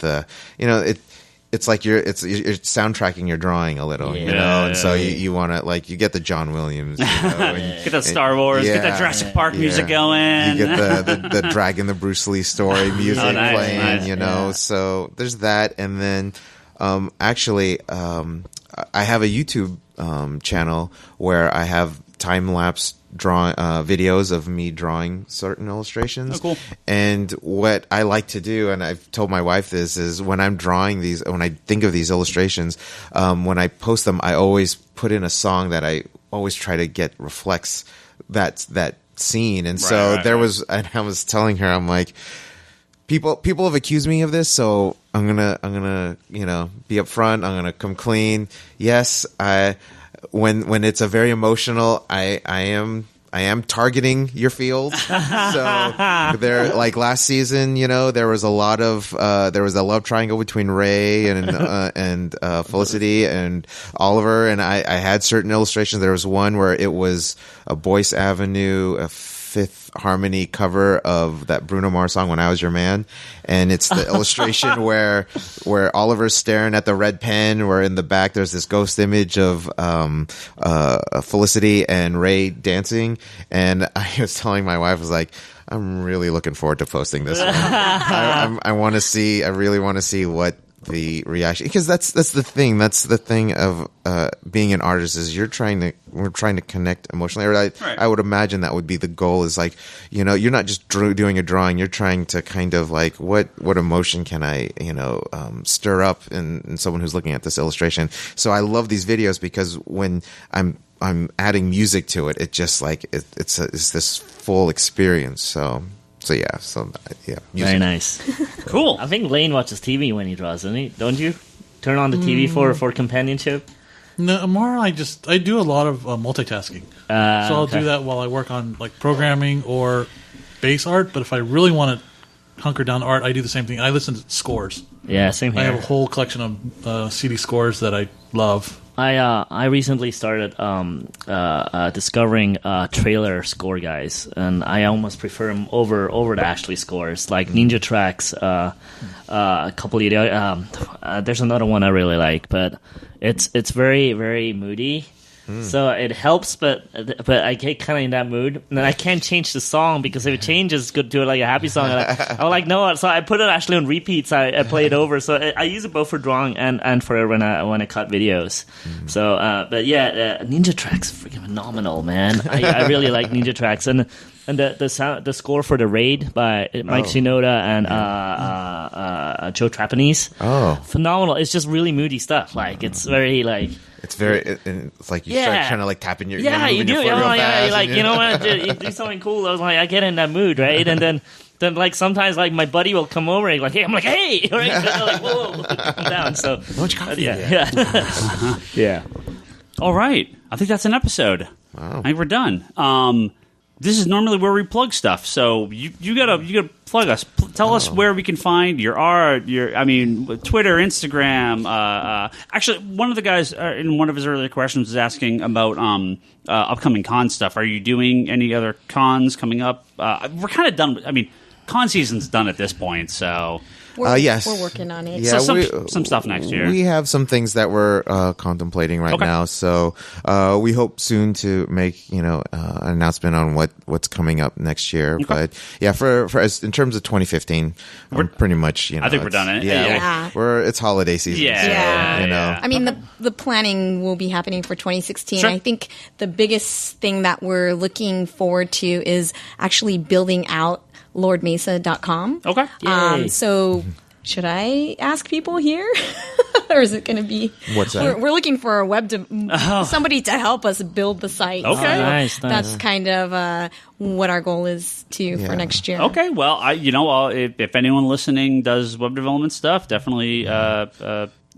it's like you're soundtracking your drawing a little, and so you want to like you get the John Williams, get that Star Wars, get that Jurassic Park music going. You get the Dragon, the Bruce Lee story music playing, So there's that, and then I have a YouTube channel where I have time lapse drawing videos of me drawing certain illustrations. Oh, cool. And what I like to do, and I've told my wife this, is when I'm drawing these, when I think of these illustrations, when I post them, I always put in a song that I always try to get reflects that scene. And and I was telling her, I'm like, people have accused me of this, so I'm gonna be upfront. I'm gonna come clean. Yes, when it's a very emotional, I am targeting your field. So there, like last season, there was a lot of there was a love triangle between Ray and Felicity and Oliver, and I had certain illustrations. There was one where it was a Boyce Avenue, a Fifth Harmony cover of that Bruno Mars song "When I Was Your Man," and it's the illustration where Oliver's staring at the red pen, where in the back there's this ghost image of Felicity and Ray dancing. And I was telling my wife, I was like, I'm really looking forward to posting this one. I want to see. I really want to see what the reaction, because that's the thing. That's the thing of being an artist, is we're trying to connect emotionally. I would imagine that would be the goal, is like, you're not just doing a drawing, you're trying to kind of like, what emotion can I stir up in someone who's looking at this illustration. So I love these videos, because when I'm adding music to it, it just like it's this full experience. So music. Very nice. Cool. I think Lane watches TV when he draws, doesn't he? Don't you? Turn on the TV for companionship? No, more I do a lot of multitasking. So I'll do that while I work on like programming or base art, but if I really want to hunker down art, I do the same thing. I listen to scores. Yeah, same here. I have a whole collection of CD scores that I love. I recently started discovering trailer score guys, and I almost prefer them over the Ashley scores, like Ninja Tracks. A couple of there's another one I really like, but it's very, very moody. So it helps, but I get kind of in that mood, and then I can't change the song, because if it changes, go do it like a happy song. I'm like, no, so I put it actually on repeats. I play it over, so I use it both for drawing and for when I cut videos. So, but yeah, Ninja Tracks are freaking phenomenal, man. I really like Ninja Tracks, and And the score for The Raid by Mike Shinoda and Joe Trappanese. Oh, phenomenal! It's just really moody stuff. Like it's very like. It's very. It's like you start trying to like tapping your. Yeah, you do. Your foot real fast, like you know what? You do something cool. I was like, I get in that mood, right? And then like sometimes like my buddy will come over and like, hey, I'm like, hey, right? And they're like, whoa, calm down. So much coffee. Yeah. All right, I think that's an episode. Wow. I think we're done. This is normally where we plug stuff, so you gotta plug us. Tell us where we can find your art. Twitter, Instagram. Actually, one of the guys in one of his earlier questions was asking about upcoming con stuff. Are you doing any other cons coming up? We're kind of done. Con season's done at this point, so. Yes, we're working on it. Yeah, so some stuff next year. We have some things that we're contemplating right now. So we hope soon to make an announcement on what's coming up next year. Okay. But yeah, for in terms of 2015, we're pretty much I think we're done it. Yeah. It's holiday season. Yeah. So, the planning will be happening for 2016. Sure. I think the biggest thing that we're looking forward to is actually building out LordMesa.com. Okay. So should I ask people here? Or is it going to be... What's that? We're looking for a somebody to help us build the site. Okay. So Nice. that's kind of what our goal is for next year. Okay. Well, if anyone listening does web development stuff, definitely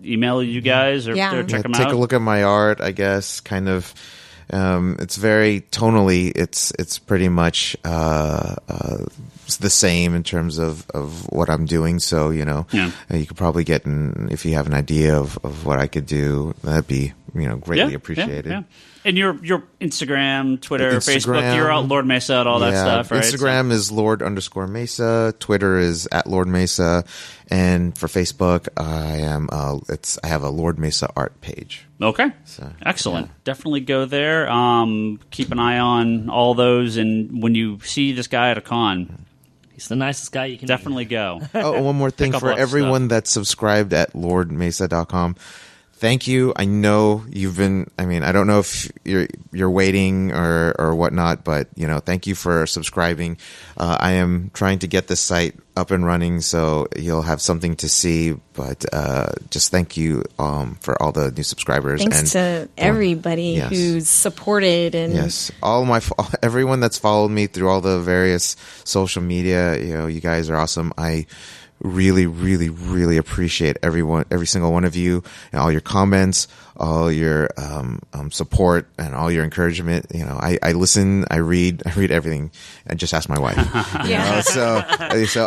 email you guys or check them out. Take a look at my art, I guess, kind of... it's very tonally. It's pretty much the same in terms of what I'm doing. So you could probably get if you have an idea of what I could do, that'd be greatly appreciated. Yeah. And your Instagram, Twitter, Facebook, you're out Lord Mesa and all that stuff, right? Instagram is Lord_Mesa. Twitter is @LordMesa. And for Facebook, I have a Lord Mesa art page. Okay. So, excellent. Yeah. Definitely go there. Keep an eye on all those. And when you see this guy at a con, he's the nicest guy you can definitely go. Oh, one more thing for everyone that's subscribed at LordMesa.com. Thank you. I know you've been. I don't know if you're waiting or whatnot, but thank you for subscribing. I am trying to get this site up and running, so you'll have something to see. But just thank you for all the new subscribers. Thanks to everybody who's supported and everyone that's followed me through all the various social media. You guys are awesome. I really, really, really appreciate every single one of you, and all your comments, all your support, and all your encouragement. I listen, I read everything, and just ask my wife. So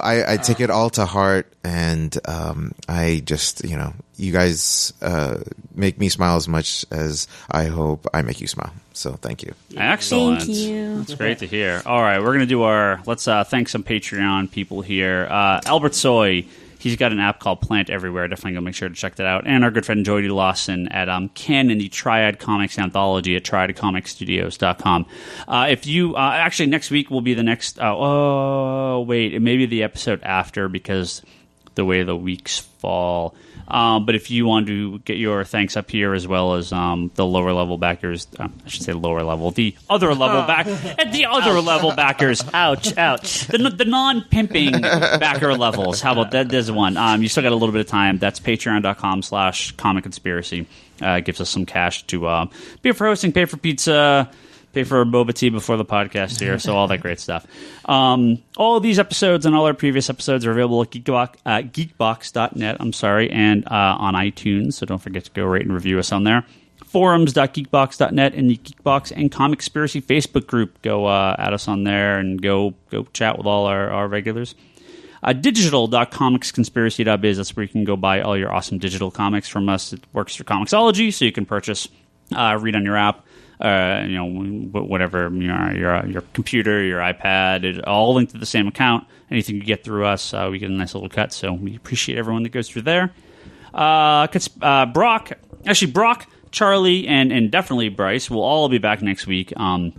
I take it all to heart, and I just you guys make me smile as much as I hope I make you smile. So thank you. Excellent. Thank you. That's great to hear. All right, we're going to do let's thank some Patreon people here. Albert Soy, he's got an app called Plant Everywhere. Definitely go make sure to check that out. And our good friend Jody Lawson at Ken and the Triad Comics Anthology at triadcomicstudios.com. If you, actually next week will be the next, it may be the episode after because the way the weeks fall. But if you want to get your thanks up here as well as the lower level backers, I should say lower level, the other level level backers. Ouch. The non-pimping backer levels. How about that? There's one. You still got a little bit of time. That's patreon.com/comicconspiracy. Gives us some cash to pay for hosting, pay for pizza, pay for boba tea before the podcast here, so all that great stuff. All of these episodes and all our previous episodes are available at geekbox.net, and on iTunes, so don't forget to go rate and review us on there. Forums.geekbox.net and the Geekbox and Comicspiracy Facebook group. Go add us on there and go chat with all our regulars. Digital.comicsconspiracy.biz, that's where you can go buy all your awesome digital comics from us. It works for Comixology, so you can purchase, read on your app, whatever, your computer, your iPad, it all linked to the same account. Anything you get through us, we get a nice little cut, so we appreciate everyone that goes through there. Brock, Charlie, and definitely Bryce will all be back next week. Got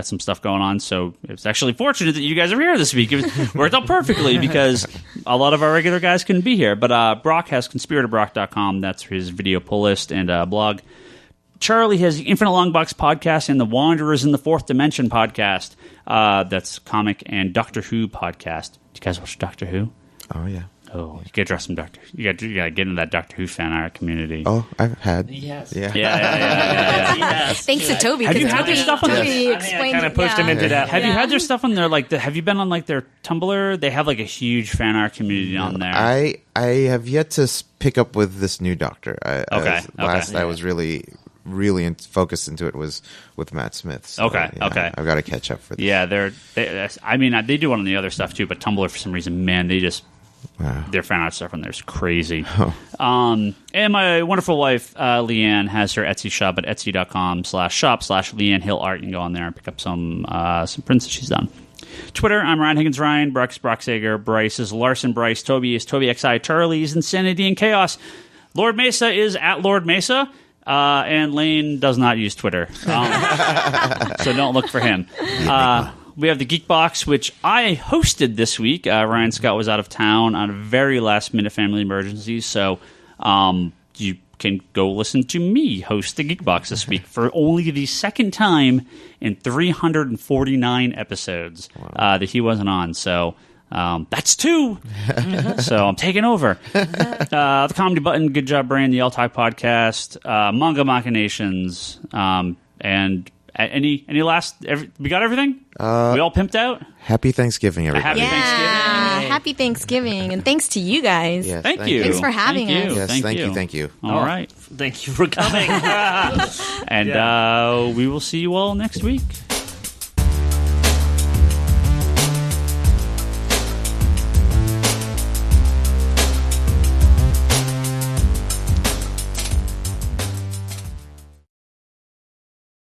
some stuff going on, so it's actually fortunate that you guys are here this week. It worked out perfectly because a lot of our regular guys couldn't be here. But Brock has conspiratorbrock.com. That's his video pull list and blog. Charlie has the Infinite Longbox podcast and the Wanderers in the Fourth Dimension podcast. That's comic and Doctor Who podcast. Do you guys watch Doctor Who? Oh, yeah. Oh, you gotta dress some Doctor. You gotta get into that Doctor Who fan art community. Oh, I've had. Yes. Yeah. Yes. Thanks to Toby. Have you had their stuff on Toby I explained kind of pushed him into that. Have you had their stuff on there? Like, have you been on like their Tumblr? They have like a huge fan art community on there. I have yet to pick up with this new Doctor. Last Okay. I was really focused into it was with Matt Smith. So, Okay. I've got to catch up for this. Yeah, they do one on the other stuff too, but Tumblr for some reason, man, they just their fan art stuff on there is crazy. And my wonderful wife Leanne has her Etsy shop at etsy.com/shop/Leanne Hill Art. You can go on there and pick up some prints that she's done. Twitter, I'm Ryan Higgins Ryan. Broxager. Bryce is Larsen Bryce. Toby is Toby XI. Charlie is Insanity and Chaos. Lord Mesa is at Lord Mesa. And Lane does not use Twitter. So don't look for him. We have the Geek Box, which I hosted this week. Ryan Scott was out of town on a very last-minute family emergency, so you can go listen to me host the Geek Box this week for only the second time in 349 episodes that he wasn't on. So that's 2. So I'm taking over. The Comedy Button, Good Job Brain, the All Talk Podcast, Manga Machinations, and any last? We got everything? We all pimped out? Happy Thanksgiving, everybody. Happy Thanksgiving, and thanks to you guys. Yes, Thank you. Thanks for having us. Yes, thank you. All right. Thank you for coming. And we will see you all next week.